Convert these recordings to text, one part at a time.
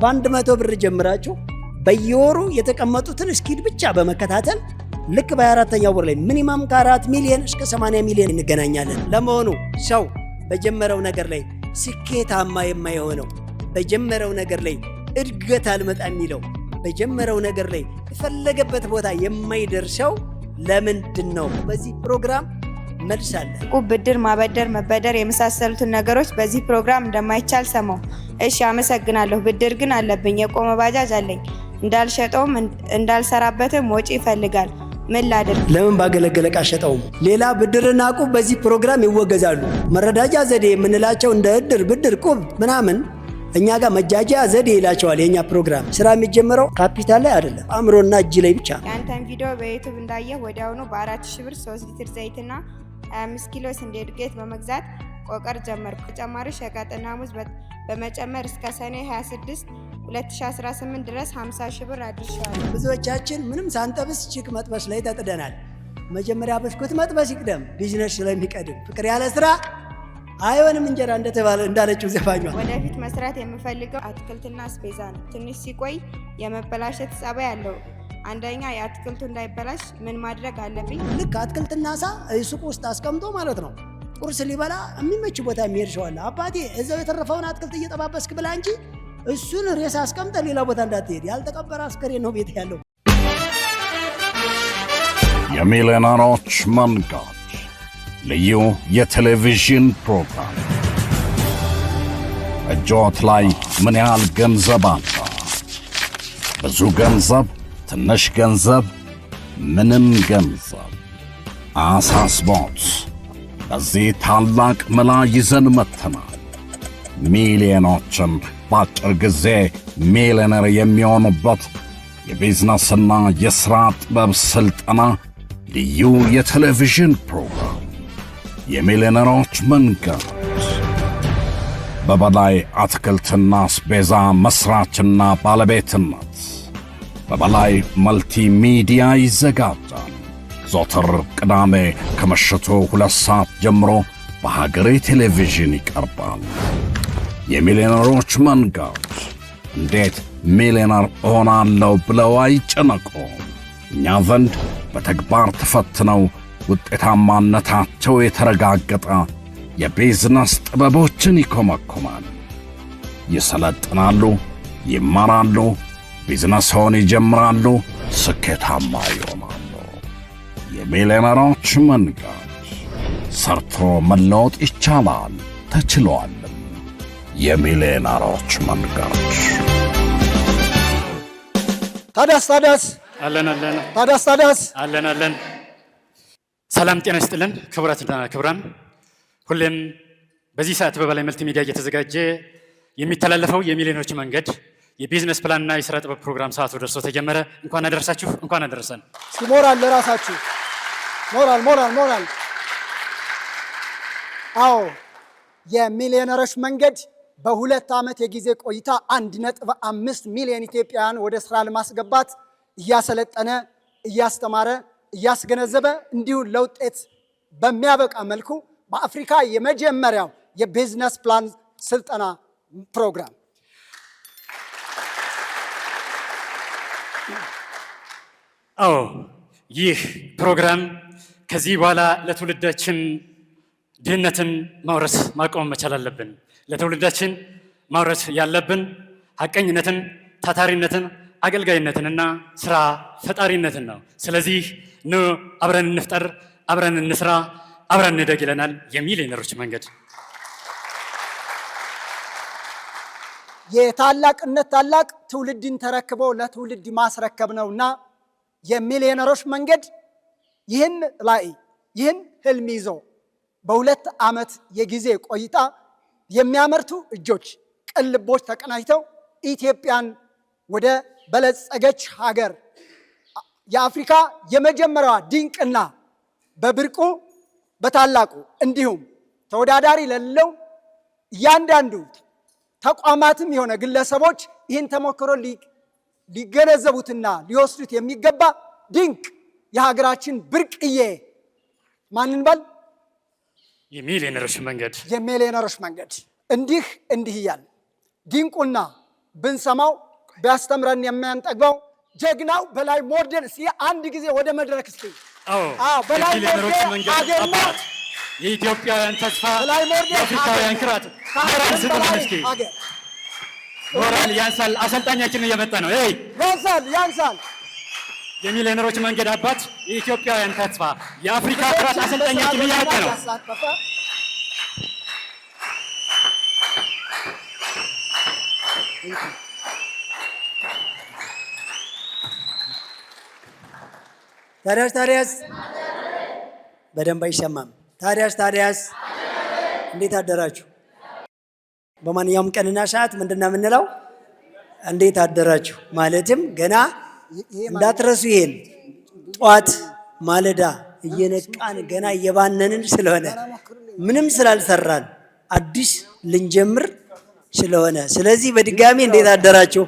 በ100 ብር ጀምራችሁ በየወሩ የተቀመጡትን ስኪል ብቻ በመከታተል ልክ በ24ኛው ወር ላይ ሚኒማም ከ4 ሚሊዮን እስከ 80 ሚሊዮን እንገናኛለን። ለመሆኑ ሰው በጀመረው ነገር ላይ ስኬታማ የማይሆነው በጀመረው ነገር ላይ እድገት አልመጣ የሚለው በጀመረው ነገር ላይ የፈለገበት ቦታ የማይደርሰው ለምንድን ነው? በዚህ ፕሮግራም መልስ አለ። ብድር፣ ማበደር፣ መበደር የመሳሰሉትን ነገሮች በዚህ ፕሮግራም እንደማይቻል ሰማው። እሺ አመሰግናለሁ። ብድር ግን አለብኝ። የቆመ ባጃጅ አለኝ። እንዳልሸጠውም እንዳልሰራበትም ወጪ ይፈልጋል። ምን ላድርግ? ለምን ባገለገለ ቃሸጠውም? ሌላ ብድርና ቁብ በዚህ ፕሮግራም ይወገዛሉ። መረዳጃ ዘዴ የምንላቸው እንደ እድር፣ ብድር፣ ቁብ ምናምን እኛ ጋር መጃጃ ዘዴ ይላቸዋል። የኛ ፕሮግራም ስራ የሚጀምረው ካፒታል ላይ አይደለም፣ አእምሮና እጅ ላይ ብቻ። ያንተን ቪዲዮ በዩቲዩብ እንዳየህ ወዲያውኑ በ4000 ብር 3 ሊትር ዘይትና 25 ኪሎ ስንዴ ዱቄት በመግዛት ቆቀር ጀመርኩ። ተጨማሪ ሸቀጥና ሙዝ በመጨመር እስከ ሰኔ 26 2018 ድረስ 50 ሺህ ብር አድርሻለሁ። ብዙዎቻችን ምንም ሳንጠብስ ቺክ መጥበስ ላይ ተጥደናል። መጀመሪያ በስኩት መጥበስ ይቅደም፣ ቢዝነስ ስለሚቀድም። ፍቅር ያለ ስራ አይሆንም እንጀራ እንደተባለ እንዳለችው ዘፋኟ። ወደፊት መስራት የምፈልገው አትክልትና አስቤዛ ነው። ትንሽ ሲቆይ የመበላሸት ጸባይ አለው። አንደኛ የአትክልቱ እንዳይበላሽ ምን ማድረግ አለብኝ? ልክ አትክልትና አሳ ሱቅ ውስጥ አስቀምጦ ማለት ነው። ቁርስ ሊበላ የሚመች ቦታ የሚሄድ ሰው አለ። አባቴ እዛው የተረፈውን አትክልት እየጠባበስክ ብላ እንጂ እሱን ሬሳ አስቀምጠ ሌላ ቦታ እንዳትሄድ። ያልተቀበረ አስከሬን ነው ቤት ያለው። የሚሊዮነሮች መንገድ ልዩ የቴሌቪዥን ፕሮግራም። እጆት ላይ ምን ያህል ገንዘብ አለ? ብዙ ገንዘብ፣ ትንሽ ገንዘብ፣ ምንም ገንዘብ አሳስቦት በዚህ ታላቅ መላ ይዘን መጥተናል። ሚሊዮኖችን በአጭር ጊዜ ሚሊዮነር የሚሆኑበት የቢዝነስና የሥራ ጥበብ ሥልጠና ልዩ የቴሌቪዥን ፕሮግራም የሚሊዮነሮች መንገድ። በበላይ አትክልትና አስቤዛ መሥራችና ባለቤትነት በበላይ መልቲ ሚዲያ ይዘጋጃል። ዘወትር ቅዳሜ ከምሽቱ 2 ሰዓት ጀምሮ በሀገሬ ቴሌቪዥን ይቀርባል። የሚሊዮነሮች መንገድ። እንዴት ሚሊዮነር እሆናለሁ ብለው አይጨነቁ። እኛ ዘንድ በተግባር ተፈትነው ውጤታማነታቸው የተረጋገጠ የቢዝነስ ጥበቦችን ይኮመኮማል። ይሰለጥናሉ፣ ይማራሉ፣ ቢዝነስዎን ይጀምራሉ፣ ስኬታማ ይሆናሉ። የሚሊዮነሮች መንገድ። ሰርቶ መለወጥ ይቻላል፣ ተችሏልም። የሚሊዮነሮች መንገድ። ታዳስ አለን አለን። ሰላም ጤና ይስጥልን ክቡራትና ክቡራን፣ ሁሌም በዚህ ሰዓት በበላይ መልቲ ሚዲያ እየተዘጋጀ የሚተላለፈው የሚሊዮነሮች መንገድ የቢዝነስ ፕላንና የሥራ ጥበብ ፕሮግራም ሰዓቱ ደርሶ ተጀመረ። እንኳን አደረሳችሁ፣ እንኳን አደረሰን። ሞራል ለራሳችሁ ሞራል። አዎ የሚሊዮነሮች መንገድ በ2 ዓመት የጊዜ ቆይታ 1.5 ሚሊዮን ኢትዮጵያውያን ወደ ስራ ለማስገባት እያሰለጠነ፣ እያስተማረ፣ እያስገነዘበ እንዲሁም ለውጤት በሚያበቃ መልኩ በአፍሪካ የመጀመሪያው የቢዝነስ ፕላን ስልጠና ፕሮግራም። አዎ ይህ ፕሮግራም ከዚህ በኋላ ለትውልዳችን ድህነትን ማውረስ ማቆም መቻል አለብን። ለትውልዳችን ማውረስ ያለብን ሐቀኝነትን፣ ታታሪነትን፣ አገልጋይነትንና ስራ ፈጣሪነትን ነው። ስለዚህ ኑ አብረን እንፍጠር፣ አብረን እንስራ፣ አብረን እንደግ ይለናል የሚሊዮነሮች መንገድ። የታላቅነት ታላቅ ትውልድን ተረክበው ለትውልድ ማስረከብ ነውና የሚሊዮነሮች መንገድ ይህን ህልም ይዞ በ2 ዓመት የጊዜ ቆይታ የሚያመርቱ እጆች፣ ቅን ልቦች ተቀናጅተው ኢትዮጵያን ወደ በለጸገች ሀገር የአፍሪካ የመጀመሪያዋ ድንቅና በብርቁ በታላቁ እንዲሁም ተወዳዳሪ ለሌለው እያንዳንዱ ተቋማትም የሆነ ግለሰቦች ይህን ተሞክሮ ሊገነዘቡትና ሊወስዱት የሚገባ ድንቅ የሀገራችን ብርቅዬ ማንን በል የሚሊዮነሮች መንገድ እንዲህ እያለ ድንቁና ብንሰማው ቢያስተምረን የማንጠግበው ጀግናው በላይ ሞርደን እስኪ አንድ ጊዜ ወደ መድረክ እስኪ። በላይ ሞርደን አገርና የኢትዮጵያውያን ተስፋ የአፍሪካውያን ኩራት ሞራል ስጡልን እስኪ። ሞራል ያንሳል። አሰልጣኛችን እየመጣ ነው። ያንሳል። የሚሊዮነሮች መንገድ አባት የኢትዮጵያውያን ተስፋ የአፍሪካ ኩራት አሰልጣኛችን እየመጣ ነው። ታዲያስ በደንብ አይሰማም። ታዲያስ እንዴት አደራችሁ? በማንኛውም ቀንና ሰዓት ምንድነው የምንለው? እንዴት አደራችሁ ማለትም ገና እንዳትረሱ። ይሄን ጧት ማለዳ እየነቃን ገና እየባነንን ስለሆነ ምንም ስላልሰራን አዲስ ልንጀምር ስለሆነ ስለዚህ በድጋሚ እንዴት አደራችሁ?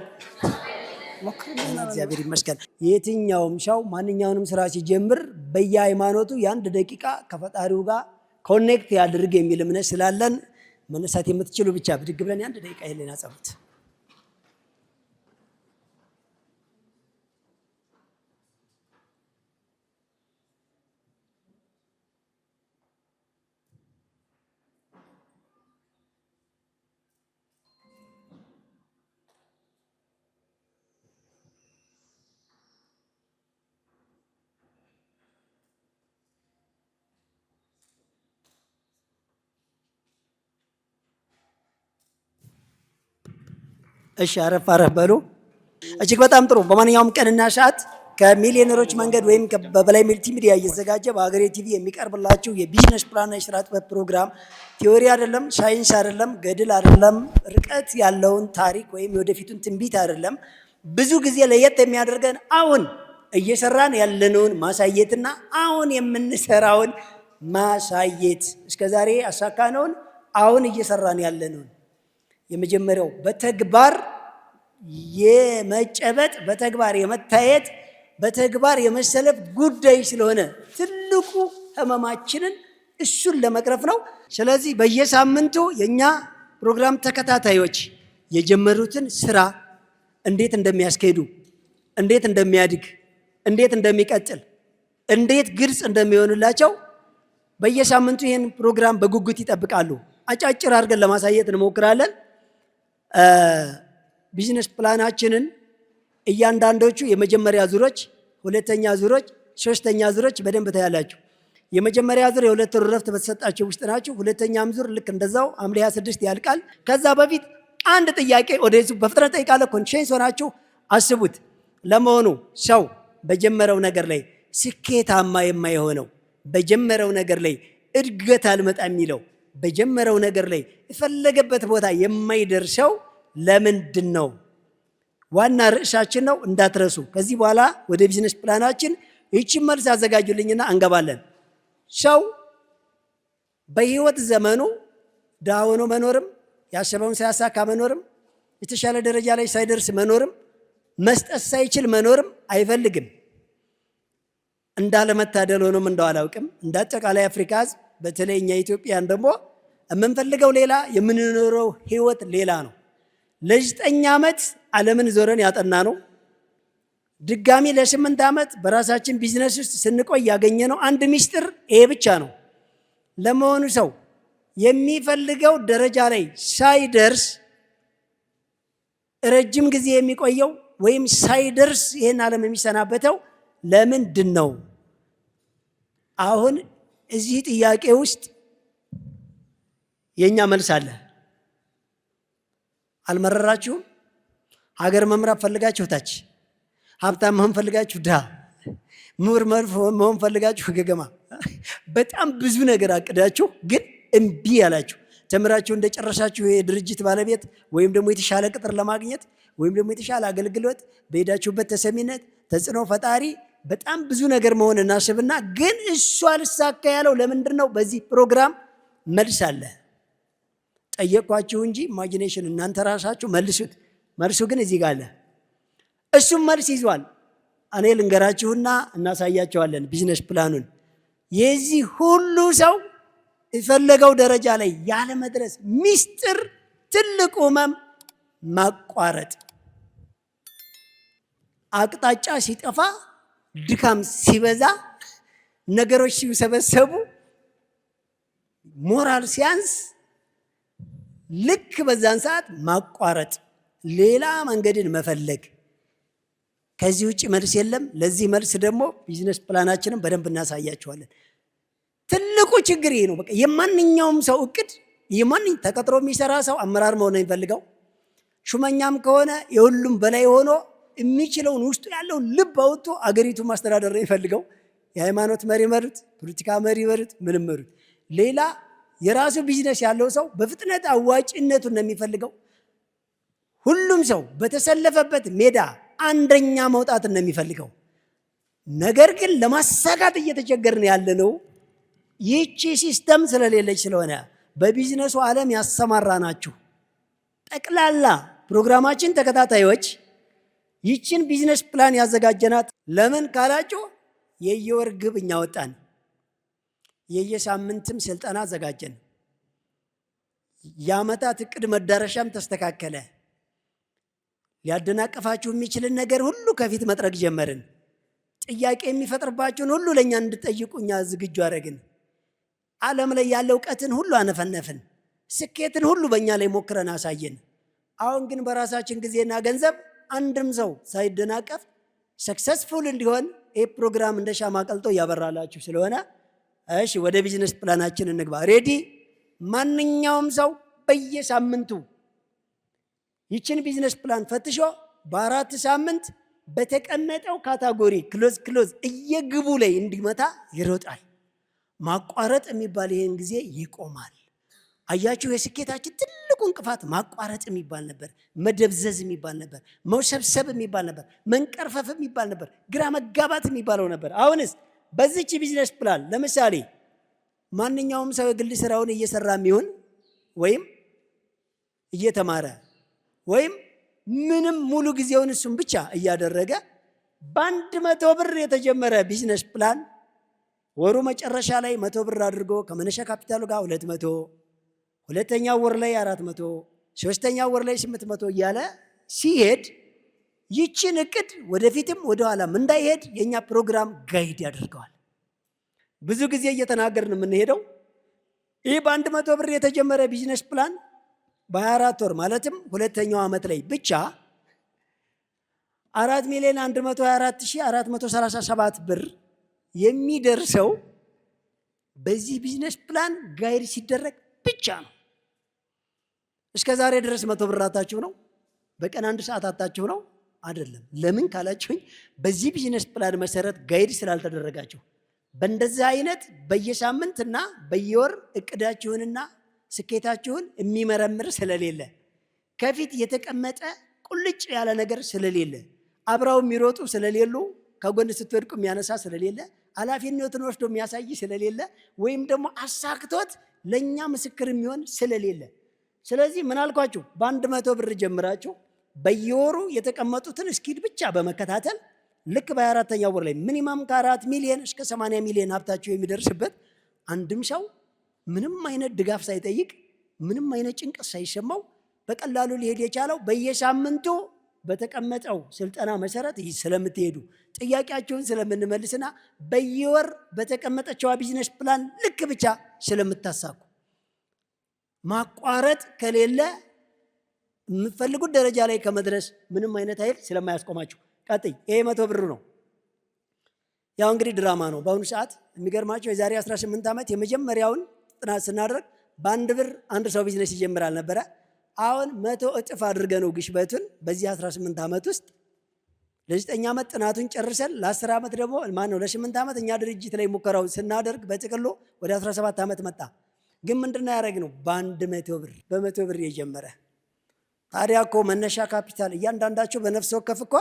እግዚአብሔር ይመስገን። የትኛውም ሰው ማንኛውንም ስራ ሲጀምር በየሃይማኖቱ የአንድ ደቂቃ ከፈጣሪው ጋር ኮኔክት ያድርግ የሚል እምነት ስላለን መነሳት የምትችሉ ብቻ ብድግ ብለን የአንድ ደቂቃ የህሊና ጸሎት። እሺ አረፍ በሉ። እጅግ በጣም ጥሩ። በማንኛውም ቀንና ሰዓት ከሚሊዮነሮች መንገድ ወይም በበላይ መልቲ ሚዲያ እየተዘጋጀ በሀገሬ ቲቪ የሚቀርብላችሁ የቢዝነስ ፕላንና የስራ ጥበብ ፕሮግራም ቲዮሪ አይደለም፣ ሳይንስ አይደለም፣ ገድል አይደለም፣ ርቀት ያለውን ታሪክ ወይም የወደፊቱን ትንቢት አይደለም። ብዙ ጊዜ ለየት የሚያደርገን አሁን እየሰራን ያለነውን ማሳየትና አሁን የምንሰራውን ማሳየት፣ እስከዛሬ አሳካነውን አሁን እየሰራን ያለነውን የመጀመሪያው በተግባር የመጨበጥ በተግባር የመታየት በተግባር የመሰለፍ ጉዳይ ስለሆነ ትልቁ ህመማችንን እሱን ለመቅረፍ ነው። ስለዚህ በየሳምንቱ የኛ ፕሮግራም ተከታታዮች የጀመሩትን ስራ እንዴት እንደሚያስኬዱ፣ እንዴት እንደሚያድግ፣ እንዴት እንደሚቀጥል፣ እንዴት ግልጽ እንደሚሆንላቸው በየሳምንቱ ይህን ፕሮግራም በጉጉት ይጠብቃሉ። አጫጭር አድርገን ለማሳየት እንሞክራለን። ቢዝነስ ፕላናችንን እያንዳንዶቹ የመጀመሪያ ዙሮች፣ ሁለተኛ ዙሮች፣ ሶስተኛ ዙሮች በደንብ ታያላችሁ። የመጀመሪያ ዙር የሁለት ወር ረፍት በተሰጣቸው ውስጥ ናችሁ። ሁለተኛም ዙር ልክ እንደዛው ሐምሌ 26 ያልቃል። ከዛ በፊት አንድ ጥያቄ ወደዚህ በፍጥነት ጠይቃለሁ። ኮንሽንስ ሆናችሁ አስቡት። ለመሆኑ ሰው በጀመረው ነገር ላይ ስኬታማ የማይሆነው፣ በጀመረው ነገር ላይ እድገት አልመጣ የሚለው፣ በጀመረው ነገር ላይ የፈለገበት ቦታ የማይደርሰው ለምንድን ነው? ዋና ርዕሳችን ነው፣ እንዳትረሱ። ከዚህ በኋላ ወደ ቢዝነስ ፕላናችን ይህችን መልስ አዘጋጁልኝና እንገባለን። ሰው በህይወት ዘመኑ ድሃ ሆኖ መኖርም፣ ያሰበውን ሳያሳካ መኖርም፣ የተሻለ ደረጃ ላይ ሳይደርስ መኖርም፣ መስጠት ሳይችል መኖርም አይፈልግም። እንዳለመታደል ሆኖም እንደው አላውቅም። እንደ አጠቃላይ አፍሪካ ህዝብ በተለይ እኛ ኢትዮጵያን ደግሞ የምንፈልገው ሌላ፣ የምንኖረው ህይወት ሌላ ነው። ለ9 ዓመት ዓለምን ዞረን ያጠና ነው። ድጋሚ ለ8 ዓመት በራሳችን ቢዝነስ ውስጥ ስንቆይ ያገኘነው አንድ ሚስጥር ይሄ ብቻ ነው። ለመሆኑ ሰው የሚፈልገው ደረጃ ላይ ሳይደርስ ረጅም ጊዜ የሚቆየው ወይም ሳይደርስ ይህን ዓለም የሚሰናበተው ለምንድን ነው? አሁን እዚህ ጥያቄ ውስጥ የኛ መልስ አለ። አልመረራችሁም? ሀገር መምራት ፈልጋችሁ ታች፣ ሀብታም መሆን ፈልጋችሁ ድሃ፣ ምሁር መሆን ፈልጋችሁ ገገማ፣ በጣም ብዙ ነገር አቅዳችሁ ግን እምቢ ያላችሁ፣ ተምራችሁ እንደጨረሳችሁ የድርጅት ባለቤት ወይም ደግሞ የተሻለ ቅጥር ለማግኘት ወይም ደግሞ የተሻለ አገልግሎት በሄዳችሁበት ተሰሚነት ተጽዕኖ ፈጣሪ በጣም ብዙ ነገር መሆን እናስብና ግን እሱ አልሳካ ያለው ለምንድን ነው? በዚህ ፕሮግራም መልስ አለ። ጠየኳችሁ እንጂ ኢማጂኔሽን እናንተ ራሳችሁ መልሱት። መልሱ ግን እዚህ ጋር አለ። እሱም መልስ ይዟል። እኔ ልንገራችሁና እናሳያቸዋለን ቢዝነስ ፕላኑን። የዚህ ሁሉ ሰው የፈለገው ደረጃ ላይ ያለ መድረስ ሚስጥር ትልቁ ህመም ማቋረጥ፣ አቅጣጫ ሲጠፋ፣ ድካም ሲበዛ፣ ነገሮች ሲሰበሰቡ፣ ሞራል ሲያንስ ልክ በዛን ሰዓት ማቋረጥ፣ ሌላ መንገድን መፈለግ። ከዚህ ውጭ መልስ የለም። ለዚህ መልስ ደግሞ ቢዝነስ ፕላናችንን በደንብ እናሳያቸዋለን። ትልቁ ችግር ይሄ ነው። በቃ የማንኛውም ሰው እቅድ ተቀጥሮ የሚሰራ ሰው አመራር መሆን ነው የሚፈልገው። ሹመኛም ከሆነ የሁሉም በላይ ሆኖ የሚችለውን ውስጡ ያለውን ልብ አውጥቶ አገሪቱን ማስተዳደር ነው የሚፈልገው። የሃይማኖት መሪ መሩት፣ ፖለቲካ መሪ መሩት፣ ምንም መሩት። ሌላ የራሱ ቢዝነስ ያለው ሰው በፍጥነት አዋጭነቱን ነው የሚፈልገው። ሁሉም ሰው በተሰለፈበት ሜዳ አንደኛ መውጣት ነው የሚፈልገው። ነገር ግን ለማሳካት እየተቸገርን ያለነው ይህቺ ሲስተም ስለሌለች ስለሆነ በቢዝነሱ ዓለም ያሰማራ ናችሁ ጠቅላላ ፕሮግራማችን ተከታታዮች ይህችን ቢዝነስ ፕላን ያዘጋጀናት ለምን ካላችሁ የየወር ግብ እኛ ወጣን፣ የየሳምንትም ስልጠና አዘጋጀን፣ የዓመታት እቅድ መዳረሻም ተስተካከለ። ሊያደናቀፋችሁ የሚችልን ነገር ሁሉ ከፊት መጥረግ ጀመርን። ጥያቄ የሚፈጥርባችሁን ሁሉ ለእኛ እንድጠይቁ እኛ ዝግጁ አደረግን። ዓለም ላይ ያለ እውቀትን ሁሉ አነፈነፍን። ስኬትን ሁሉ በእኛ ላይ ሞክረን አሳየን። አሁን ግን በራሳችን ጊዜና ገንዘብ አንድም ሰው ሳይደናቀፍ ሰክሰስፉል እንዲሆን ይህ ፕሮግራም እንደ ሻማ ቀልጦ እያበራላችሁ ስለሆነ እሺ ወደ ቢዝነስ ፕላናችን እንግባ። ሬዲ? ማንኛውም ሰው በየሳምንቱ ይችን ቢዝነስ ፕላን ፈትሾ በ4 ሳምንት በተቀመጠው ካታጎሪ ክሎዝ እየግቡ ላይ እንዲመታ ይሮጣል። ማቋረጥ የሚባል ይህን ጊዜ ይቆማል። አያችሁ፣ የስኬታችን ትልቁ እንቅፋት ማቋረጥ የሚባል ነበር፣ መደብዘዝ የሚባል ነበር፣ መውሰብሰብ የሚባል ነበር፣ መንቀርፈፍ የሚባል ነበር፣ ግራ መጋባት የሚባለው ነበር። አሁንስ በዚች ቢዝነስ ፕላን ለምሳሌ ማንኛውም ሰው የግል ስራውን እየሰራ የሚሆን ወይም እየተማረ ወይም ምንም ሙሉ ጊዜውን እሱም ብቻ እያደረገ በ100 ብር የተጀመረ ቢዝነስ ፕላን ወሩ መጨረሻ ላይ 100 ብር አድርጎ ከመነሻ ካፒታሉ ጋር 200፣ ሁለተኛው ወር ላይ 400፣ ሶስተኛው ወር ላይ 800 እያለ ሲሄድ ይችን እቅድ ወደፊትም ወደኋላም እንዳይሄድ የኛ ፕሮግራም ጋይድ ያደርገዋል። ብዙ ጊዜ እየተናገርን የምንሄደው ይህ በ100 ብር የተጀመረ ቢዝነስ ፕላን በ24 ወር ማለትም ሁለተኛው ዓመት ላይ ብቻ 4,124,437 ብር የሚደርሰው በዚህ ቢዝነስ ፕላን ጋይድ ሲደረግ ብቻ ነው። እስከ ዛሬ ድረስ 100 ብር አታችሁ ነው? በቀን 1 ሰዓት አታችሁ ነው? አይደለም። ለምን ካላችሁኝ በዚህ ቢዝነስ ፕላን መሰረት ጋይድ ስላልተደረጋችሁ። በእንደዚህ አይነት በየሳምንትና በየወር እቅዳችሁንና ስኬታችሁን የሚመረምር ስለሌለ፣ ከፊት የተቀመጠ ቁልጭ ያለ ነገር ስለሌለ፣ አብረው የሚሮጡ ስለሌሉ፣ ከጎን ስትወድቁ የሚያነሳ ስለሌለ፣ ኃላፊነቱን ወስዶ የሚያሳይ ስለሌለ፣ ወይም ደግሞ አሳክቶት ለእኛ ምስክር የሚሆን ስለሌለ፣ ስለዚህ ምን አልኳችሁ? በ100 ብር ጀምራችሁ በየወሩ የተቀመጡትን እስኪድ ብቻ በመከታተል ልክ በ24ኛው ወር ላይ ሚኒማም ከ4 ሚሊዮን እስከ 80 ሚሊዮን ሀብታችሁ የሚደርስበት አንድም ሰው ምንም አይነት ድጋፍ ሳይጠይቅ ምንም አይነት ጭንቀት ሳይሰማው በቀላሉ ሊሄድ የቻለው በየሳምንቱ በተቀመጠው ስልጠና መሰረት ስለምትሄዱ ጥያቄያችሁን ስለምንመልስና በየወር በተቀመጠችው ቢዝነስ ፕላን ልክ ብቻ ስለምታሳኩ። ማቋረጥ ከሌለ የምትፈልጉት ደረጃ ላይ ከመድረስ ምንም አይነት ኃይል ስለማያስቆማችሁ። ቀጥይ። ይሄ 100 ብር ነው። ያው እንግዲህ ድራማ ነው። በአሁኑ ሰዓት የሚገርማቸው የዛሬ 18 ዓመት የመጀመሪያውን ጥናት ስናደርግ በ1 ብር አንድ ሰው ቢዝነስ ይጀምራል ነበረ። አሁን 100 እጥፍ አድርገ ነው ግሽበቱን በዚህ 18 ዓመት ውስጥ ለ9 ዓመት ጥናቱን ጨርሰን ለ10 ዓመት ደግሞ ለ8 ዓመት እኛ ድርጅት ላይ ሙከራው ስናደርግ በጥቅሉ ወደ 17 ዓመት መጣ። ግን ምንድነው ያደረግነው? በ100 ብር በ100 ብር የጀመረ ታዲያ እኮ መነሻ ካፒታል እያንዳንዳቸው በነፍስ ወከፍ እኮ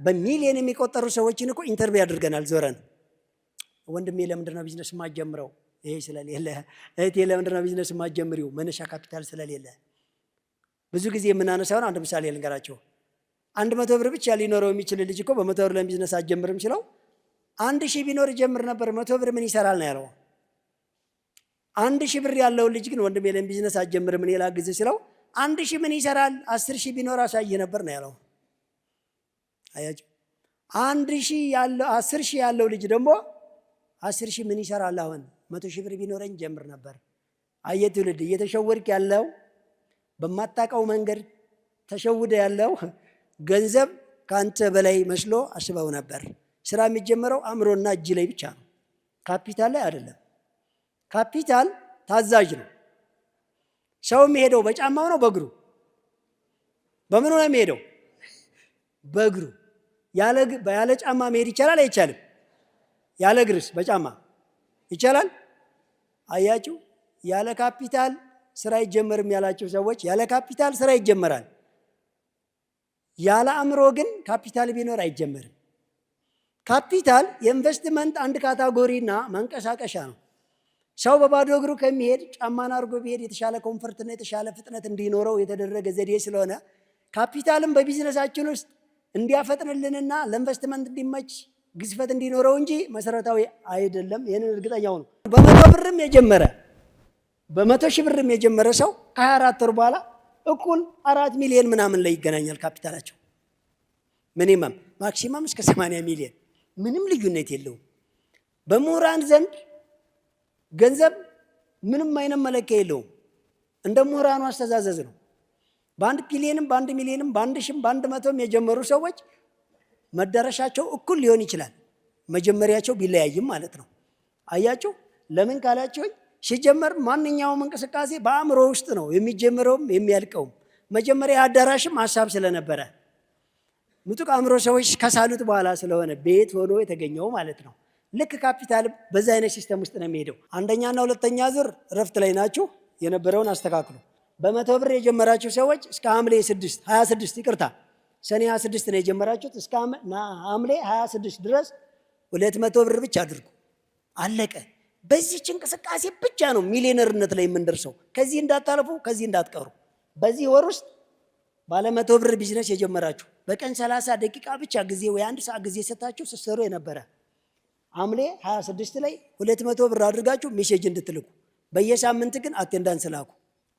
በሚሊዮን የሚቆጠሩ ሰዎችን እኮ ኢንተርቪው አድርገናል ዞረን። ወንድሜ ለምንድነው ቢዝነስ ማጀምረው? ይሄ ስለሌለ። እህቴ ለምንድነው ቢዝነስ ማጀምሪው? መነሻ ካፒታል ስለሌለ። ብዙ ጊዜ የምናነሳውን አንድ ምሳሌ ልንገራቸው። 100 ብር ብቻ ሊኖረው የሚችል ልጅ እኮ በ100 ብር ለቢዝነስ አጀምርም ሲለው 1000 ቢኖር ጀምር ነበር፣ 100 ብር ምን ይሰራል ነው ያለው። 1000 ብር ያለው ልጅ ግን ወንድሜ ለቢዝነስ አጀምርም እኔ ላግዝህ ሲለው 1000 ምን ይሰራል? 10000 ቢኖር አሳይ ነበር ነው ያለው። አያችሁ 1000 ያለው 10000 ያለው ልጅ ደግሞ 10000 ምን ይሰራል? አሁን 100,000 ብር ቢኖረኝ ጀምር ነበር። አየህ ትውልድ እየተሸወድክ ያለው በማታውቀው መንገድ ተሸውደ ያለው ገንዘብ ካንተ በላይ መስሎ አስበው ነበር። ስራ የሚጀምረው አእምሮና እጅ ላይ ብቻ ነው፣ ካፒታል ላይ አይደለም። ካፒታል ታዛዥ ነው። ሰው የሚሄደው በጫማው ነው በእግሩ? በምኑ ነው የሚሄደው? በእግሩ። ያለ ጫማ መሄድ ይቻላል አይቻልም? ያለ እግርስ በጫማ ይቻላል? አያችሁ ያለ ካፒታል ስራ አይጀመርም ያላችሁ ሰዎች፣ ያለ ካፒታል ስራ ይጀመራል። ያለ አእምሮ ግን ካፒታል ቢኖር አይጀመርም። ካፒታል የኢንቨስትመንት አንድ ካታጎሪና ማንቀሳቀሻ ነው። ሰው በባዶ እግሩ ከሚሄድ ጫማን አድርጎ ቢሄድ የተሻለ ኮምፈርትና የተሻለ ፍጥነት እንዲኖረው የተደረገ ዘዴ ስለሆነ ካፒታልም በቢዝነሳችን ውስጥ እንዲያፈጥንልንና ለኢንቨስትመንት እንዲመች ግዝፈት እንዲኖረው እንጂ መሰረታዊ አይደለም። ይህንን እርግጠኛው ነው። በ100,000 ብርም የጀመረ ሰው ከ24 ወር በኋላ እኩል 4 ሚሊዮን ምናምን ላይ ይገናኛል ካፒታላቸው። ሚኒመም ማክሲመም እስከ 80 ሚሊዮን ምንም ልዩነት የለውም። በምሁራን ዘንድ ገንዘብ ምንም አይነት መለኪያ የለውም። እንደ ምሁራኑ አስተዛዘዝ ነው። በ1 ቢሊዮንም በ1 ሚሊዮንም በ1,000 በ100,000 የጀመሩ ሰዎች መዳረሻቸው እኩል ሊሆን ይችላል፣ መጀመሪያቸው ቢለያይም ማለት ነው። አያችሁ ለምን ካላችሁኝ ሲጀመር ማንኛውም እንቅስቃሴ በአእምሮ ውስጥ ነው የሚጀምረውም የሚያልቀውም። መጀመሪያ አዳራሽም ሀሳብ ስለነበረ ምጡቅ አእምሮ ሰዎች ከሳሉት በኋላ ስለሆነ ቤት ሆኖ የተገኘው ማለት ነው። ልክ ካፒታል በዛ አይነት ሲስተም ውስጥ ነው የሚሄደው። አንደኛና ሁለተኛ ዙር እረፍት ላይ ናችሁ፣ የነበረውን አስተካክሉ። በ100 ብር የጀመራችሁ ሰዎች እስከ ሐምሌ 26 ይቅርታ ሰኔ 26 ነው የጀመራችሁት። እስከ ሐምሌ 26 ድረስ 200 ብር ብቻ አድርጉ። አለቀ። በዚህች እንቅስቃሴ ብቻ ነው ሚሊዮነርነት ላይ የምንደርሰው። ከዚህ እንዳታለፉ፣ ከዚህ እንዳትቀሩ። በዚህ ወር ውስጥ ባለ 100 ብር ቢዝነስ የጀመራችሁ በቀን 30 ደቂቃ ብቻ ጊዜ ወይ 1 ሰዓት ጊዜ ሰጣችሁ ስትሰሩ የነበረ ሐምሌ 26 ላይ 200 ብር አድርጋችሁ ሜሴጅ እንድትልኩ፣ በየሳምንት ግን አቴንዳንስ ላኩ።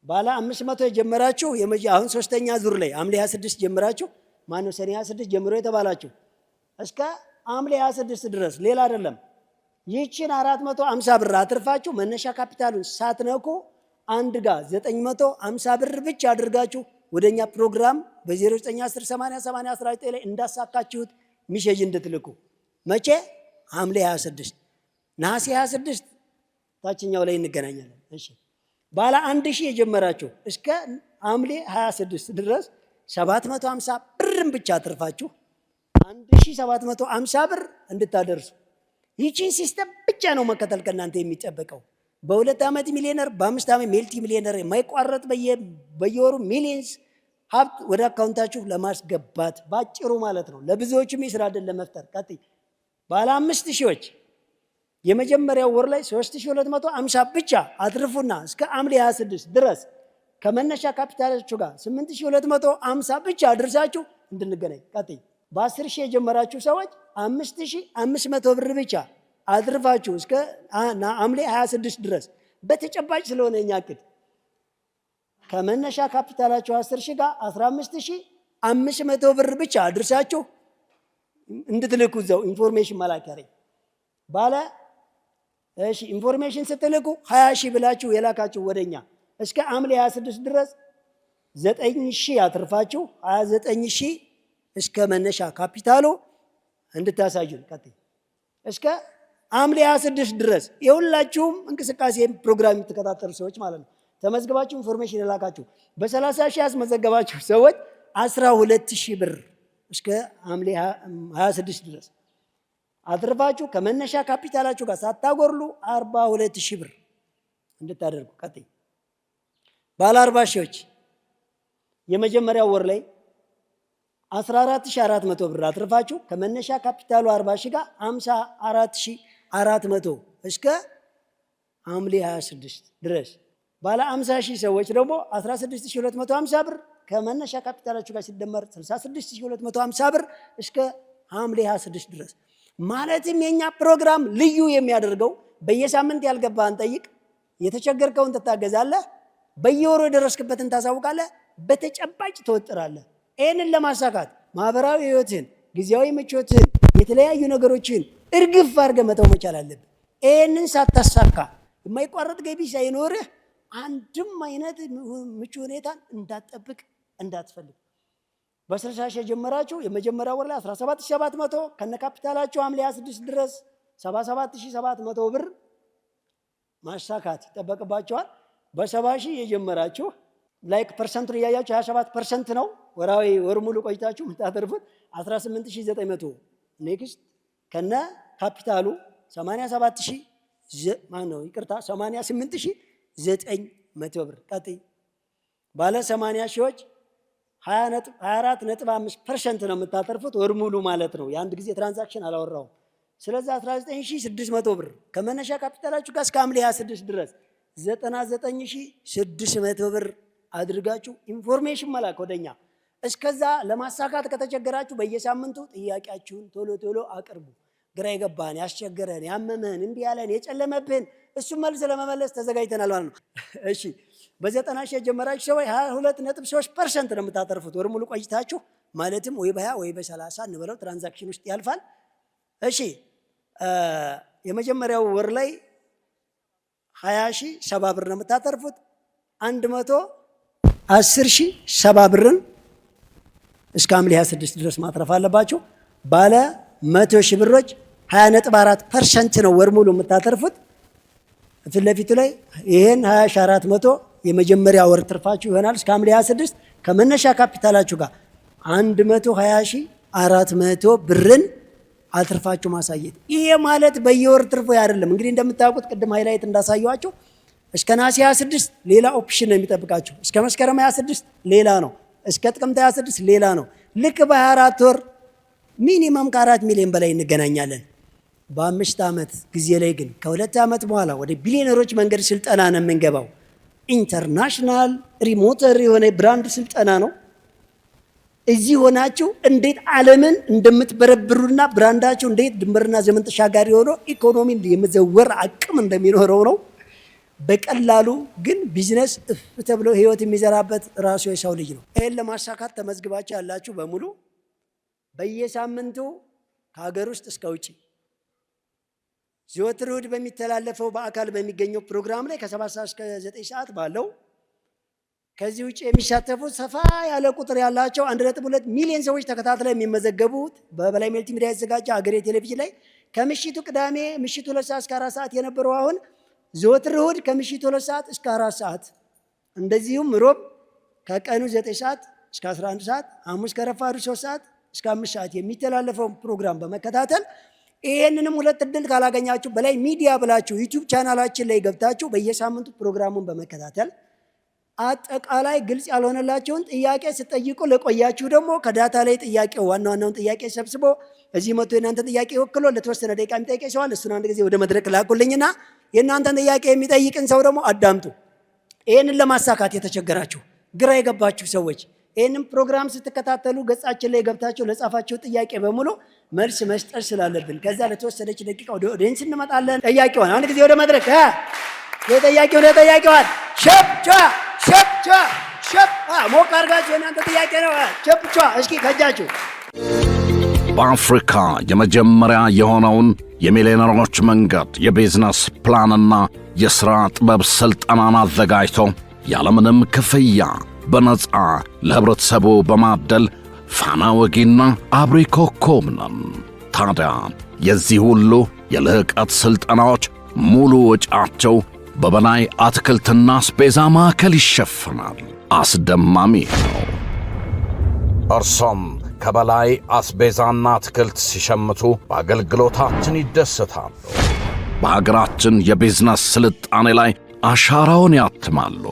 ባለ 500 የጀመራችሁ አሁን 3ኛ ዙር ላይ ሐምሌ 26 ጀምራችሁ ማነው ሰኔ 26 ጀምሮ የተባላችሁ እስከ ሐምሌ 26 ድረስ ሌላ አይደለም። ይህችን 450 ብር አትርፋችሁ መነሻ ካፒታሉን ሳትነኩ አንድ ጋር 950 ብር ብቻ አድርጋችሁ ወደኛ ፕሮግራም በ0910808019 ላይ እንዳሳካችሁት ሚሴጅ እንድትልኩ። መቼ? ሐምሌ 26 ነሐሴ 26 ታችኛው ላይ እንገናኛለን። እሺ ባለ 1000 የጀመራችሁ እስከ ሐምሌ 26 ድረስ 750 ብርን ብቻ አትርፋችሁ 1750 ብር እንድታደርሱ። ይህችን ሲስተም ብቻ ነው መከተል ከእናንተ የሚጠበቀው። በ2 ዓመት ሚሊዮነር፣ በ5 ዓመት ሜልቲ ሚሊዮነር የማይቋረጥ በየወሩ ሚሊየንስ ሀብት ወደ አካውንታችሁ ለማስገባት ባጭሩ ማለት ነው። ለብዙዎችም የስራ ዕድል ለመፍጠር ቀጥይ። ባለ 5000ዎች የመጀመሪያው ወር ላይ 3250 ብቻ አትርፉና እስከ ሐምሌ 26 ድረስ ከመነሻ ካፒታላችሁ ጋር 8250 ብቻ አድርሳችሁ እንድንገናኝ ቀጥይ። በ10,000 የጀመራችሁ ሰዎች 5500 ብር ብቻ አትርፋችሁ እስከ ሐምሌ 26 ድረስ በተጨባጭ ስለሆነ እኛ እቅድ ከመነሻ ካፒታላችሁ 10,000 ጋር 15500 ብር ብቻ አድርሳችሁ እንድትልኩ እዛው ኢንፎርሜሽን መላኪያ ላይ ባለ እሺ ኢንፎርሜሽን ስትልኩ 20,000 ብላችሁ የላካችሁ ወደኛ እስከ ሐምሌ 26 ድረስ 9,000 አትርፋችሁ 29,000 እስከ መነሻ ካፒታሉ እንድታሳዩን ቀጥይ። እስከ ሐምሌ 26 ድረስ የሁላችሁም እንቅስቃሴ ፕሮግራም የምትከታተሉ ሰዎች ማለት ነው ተመዝግባችሁ ኢንፎርሜሽን የላካችሁ በ30,000 ያስመዘገባችሁ ሰዎች 12,000 ብር እስከ ሐምሌ 26 ድረስ አትርፋችሁ ከመነሻ ካፒታላችሁ ጋር ሳታጎርሉ 42,000 ብር እንድታደርጉ ቀጥይ። ባለ 40,000ዎች የመጀመሪያው ወር ላይ 14,400 ብር አትርፋችሁ ከመነሻ ካፒታሉ 40,000 ጋር 54,400 እስከ ሐምሌ 26 ድረስ። ባለ 50,000 ሰዎች ደግሞ 16,250 ብር ከመነሻ ካፒታላችሁ ጋር ሲደመር 66,250 ብር እስከ ሐምሌ 26 ድረስ። ማለትም የኛ ፕሮግራም ልዩ የሚያደርገው በየሳምንት ያልገባህን ጠይቅ፣ የተቸገርከውን ትታገዛለህ፣ በየወሩ የደረስክበትን ታሳውቃለህ፣ በተጨባጭ ተወጥራለህ። ይህንን ለማሳካት ማህበራዊ ህይወትን፣ ጊዜያዊ ምቾትን፣ የተለያዩ ነገሮችን እርግፍ አድርገህ መተው መቻል አለብህ። ይህንን ሳታሳካ የማይቋረጥ ገቢ ሳይኖርህ አንድም አይነት ምቹ ሁኔታን እንዳትጠብቅ እንዳትፈልግ። በ60 ሺህ የጀመራችሁ የመጀመሪያ ወር ላይ 17700 ከነ ካፒታላችሁ ሐምሌ 26 ድረስ 77700 ብር ማሳካት ይጠበቅባችኋል። በ70 ሺህ የጀመራችሁ ላይክ ፐርሰንቱን እያያችሁ 27% ነው። ወር ሙሉ ቆይታችሁ የምታተርፉት 18900 ኔክስት ከነ ካፒታሉ 88900 ብር ቀጥይ። ባለ 80 ሺዎች 24.5% ነው የምታተርፉት ወር ሙሉ ማለት ነው። የአንድ ጊዜ ትራንዛክሽን አላወራውም። ስለዚህ 19600 ብር ከመነሻ ካፒታላችሁ ጋር እስከ ሐምሌ 26 ድረስ 99600 ብር አድርጋችሁ ኢንፎርሜሽን መላክ ወደኛ። እስከዛ ለማሳካት ከተቸገራችሁ በየሳምንቱ ጥያቄያችሁን ቶሎ ቶሎ አቅርቡ። ግራ የገባን፣ ያስቸገረን፣ ያመመን፣ እንዲህ ያለን፣ የጨለመብን እሱን መልስ ለመመለስ ተዘጋጅተናል ማለት ነው። እሺ በ90 ሺህ የጀመራችሁ ሰዎች 22.3% ነው የምታተርፉት ወር ሙሉ ቆይታችሁ ማለትም ወይ በ20 ወይ በ30 እንበለው ትራንዛክሽን ውስጥ ያልፋል። እሺ የመጀመሪያው ወር ላይ 20,070 ብር ነው የምታተርፉት። 110,070 ብርን እስከ ሐምሌ 26 ድረስ ማትረፍ አለባችሁ። ባለ 100 ሺህ ብሮች 20.4% ነው ወር ሙሉ የምታተርፉት። ፊት ለፊቱ ላይ ይሄን 20,400 የመጀመሪያ ወር ትርፋችሁ ይሆናል እስከ ሐምሌ 26 ከመነሻ ካፒታላችሁ ጋር 120,400 ብርን አትርፋችሁ ማሳየት። ይሄ ማለት በየወር ትርፎ አይደለም። እንግዲህ እንደምታውቁት ቅድም ሃይላይት እንዳሳየዋችሁ እስከ ነሐሴ 26 ሌላ ኦፕሽን ነው የሚጠብቃችሁ። እስከ መስከረም 26 ሌላ ነው። እስከ ጥቅምት 26 ሌላ ነው። ልክ በ24 ወር ሚኒመም ከ4 ሚሊዮን በላይ እንገናኛለን። በ5 ዓመት ጊዜ ላይ ግን ከ2 ዓመት በኋላ ወደ ቢሊዮነሮች መንገድ ስልጠና ነው የምንገባው። ኢንተርናሽናል ሪሞተር የሆነ ብራንድ ስልጠና ነው። እዚህ ሆናችሁ እንዴት ዓለምን እንደምትበረብሩና ብራንዳችሁ እንዴት ድንበርና ዘመን ተሻጋሪ ሆኖ ኢኮኖሚን የመዘወር አቅም እንደሚኖረው ነው። በቀላሉ ግን ቢዝነስ ተብሎ ህይወት የሚዘራበት ራሱ የሰው ልጅ ነው። ይሄን ለማሳካት ተመዝግባችሁ ያላችሁ በሙሉ በየሳምንቱ ከሀገር ውስጥ እስከ ውጭ ዘወትር እሑድ በሚተላለፈው በአካል በሚገኘው ፕሮግራም ላይ ከ7 ሰዓት እስከ 9 ሰዓት ባለው ከዚህ ውጭ የሚሳተፉት ሰፋ ያለ ቁጥር ያላቸው 1.2 ሚሊዮን ሰዎች ተከታትለው የሚመዘገቡት በበላይ መልቲ ሚዲያ የተዘጋጀ ሀገሬ ቴሌቪዥን ላይ ከምሽቱ ቅዳሜ ምሽቱ 2 ሰዓት እስከ 4 ሰዓት የነበረው አሁን ዘወትር እሑድ ከምሽቱ 2 ሰዓት እስከ 4 ሰዓት እንደዚሁም ሮብ ከቀኑ 9 ሰዓት እስከ 11 ሰዓት ሐሙስ ከረፋዱ 3 ሰዓት እስከ 5 ሰዓት የሚተላለፈው ፕሮግራም በመከታተል ይሄንንም ሁለት እድል ካላገኛችሁ በላይ ሚዲያ ብላችሁ ዩቲዩብ ቻናላችን ላይ ገብታችሁ በየሳምንቱ ፕሮግራሙን በመከታተል አጠቃላይ ግልጽ ያልሆነላችሁን ጥያቄ ስጠይቁ ለቆያችሁ ደግሞ ከዳታ ላይ ጥያቄው ዋናውን ጥያቄ ሰብስቦ እዚህ መጥቶ የእናንተን ጥያቄ ወክሎ ለተወሰነ ደቂቃ የሚጠይቅ ሰዋል። እሱን አንድ ጊዜ ወደ መድረክ ላኩልኝና የእናንተን ጥያቄ የሚጠይቅን ሰው ደግሞ አዳምጡ። ይህንን ለማሳካት የተቸገራችሁ ግራ የገባችሁ ሰዎች ይህንን ፕሮግራም ስትከታተሉ ገጻችን ላይ ገብታችሁ ለጻፋችሁ ጥያቄ በሙሉ መልስ መስጠት ስላለብን ከዛ ለተወሰነች ደቂቃ ወደ ኦዲየንስ እንመጣለን። ጥያቄዋን አንድ ጊዜ ወደ መድረክ ለጠያቂዋን ሸፕ ሞቅ አድርጋችሁ የእናንተ ጥያቄ ነው። ሸፕ እስኪ ከጃችሁ በአፍሪካ የመጀመሪያ የሆነውን የሚሊዮነሮች መንገድ የቢዝነስ ፕላንና የሥራ ጥበብ ሥልጠናን አዘጋጅቶ ያለምንም ክፍያ በነፃ ለህብረተሰቡ በማደል ፋና ወጊና አብሪ ኮከብ ነን። ታዲያ የዚህ ሁሉ የልህቀት ሥልጠናዎች ሙሉ ወጪያቸው በበላይ አትክልትና አስቤዛ ማዕከል ይሸፍናል። አስደማሚ ነው። እርሶም ከበላይ አስቤዛና አትክልት ሲሸምቱ በአገልግሎታችን ይደሰታሉ። በሀገራችን የቢዝነስ ስልጣኔ ላይ አሻራውን ያትማሉ።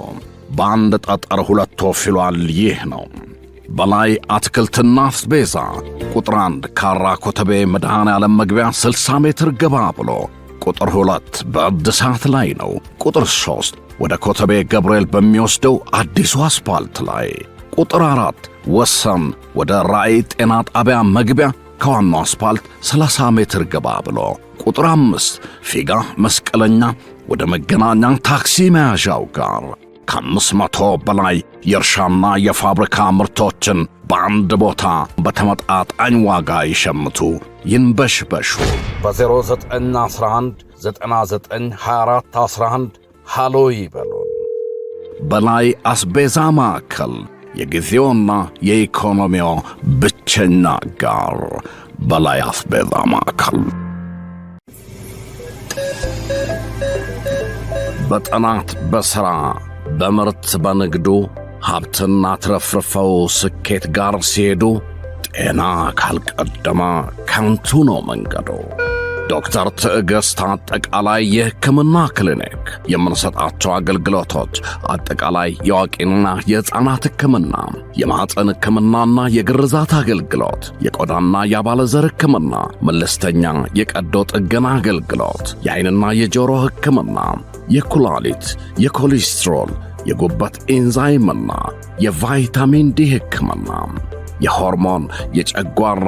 በአንድ ጠጠር ሁለት ወፍ ይሏል። ይህ ነው በላይ አትክልትና አስቤዛ። ቁጥር 1 ካራ ኮተቤ መድኃኔ ዓለም መግቢያ 60 ሜትር ገባ ብሎ። ቁጥር 2 በእድሳት ላይ ነው። ቁጥር 3 ወደ ኮተቤ ገብርኤል በሚወስደው አዲሱ አስፓልት ላይ። ቁጥር 4 ወሰን ወደ ራእይ ጤና ጣቢያ መግቢያ ከዋናው አስፓልት 30 ሜትር ገባ ብሎ። ቁጥር 5 ፊጋ መስቀለኛ ወደ መገናኛ ታክሲ መያዣው ጋር። ከ500 በላይ የእርሻና የፋብሪካ ምርቶችን በአንድ ቦታ በተመጣጣኝ ዋጋ ይሸምቱ፣ ይንበሽበሹ። በ0911 992411 ሃሎ ይበሉን። በላይ አስቤዛ ማዕከል የጊዜውና የኢኮኖሚው ብቸኛ አጋር። በላይ አስቤዛ ማዕከል በጥናት በሥራ በምርት በንግዱ ሀብትና ትረፍርፈው ስኬት ጋር ሲሄዱ ጤና ካልቀደመ ከንቱ ነው መንገዱ። ዶክተር ትዕግስት አጠቃላይ የሕክምና ክሊኒክ የምንሰጣቸው አገልግሎቶች አጠቃላይ የአዋቂና የሕፃናት ሕክምና፣ የማኅፀን ሕክምናና የግርዛት አገልግሎት፣ የቆዳና የአባለዘር ሕክምና፣ መለስተኛ የቀዶ ጥገና አገልግሎት፣ የዓይንና የጆሮ ሕክምና፣ የኩላሊት፣ የኮሌስትሮል፣ የጉበት ኤንዛይምና የቫይታሚን ዲ ሕክምና፣ የሆርሞን፣ የጨጓራ፣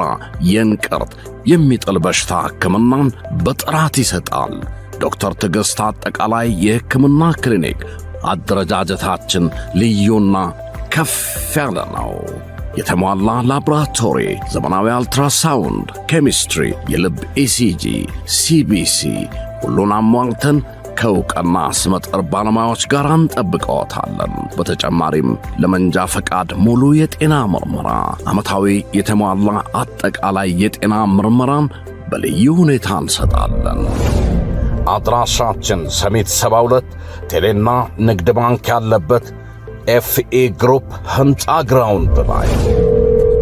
የእንቅርት፣ የሚጥል በሽታ ሕክምናን በጥራት ይሰጣል። ዶክተር ትዕግስት አጠቃላይ የሕክምና ክሊኒክ አደረጃጀታችን ልዩና ከፍ ያለ ነው። የተሟላ ላቦራቶሪ፣ ዘመናዊ አልትራሳውንድ፣ ኬሚስትሪ፣ የልብ ኢሲጂ፣ ሲቢሲ ሁሉን አሟልተን ከእውቅና ስመጥር ባለሙያዎች ጋር እንጠብቀዎታለን። በተጨማሪም ለመንጃ ፈቃድ ሙሉ የጤና ምርመራ፣ ዓመታዊ የተሟላ አጠቃላይ የጤና ምርመራን በልዩ ሁኔታ እንሰጣለን። አድራሻችን ሰሚት 72 ቴሌና ንግድ ባንክ ያለበት ኤፍኤ ግሩፕ ሕንፃ ግራውንድ ላይ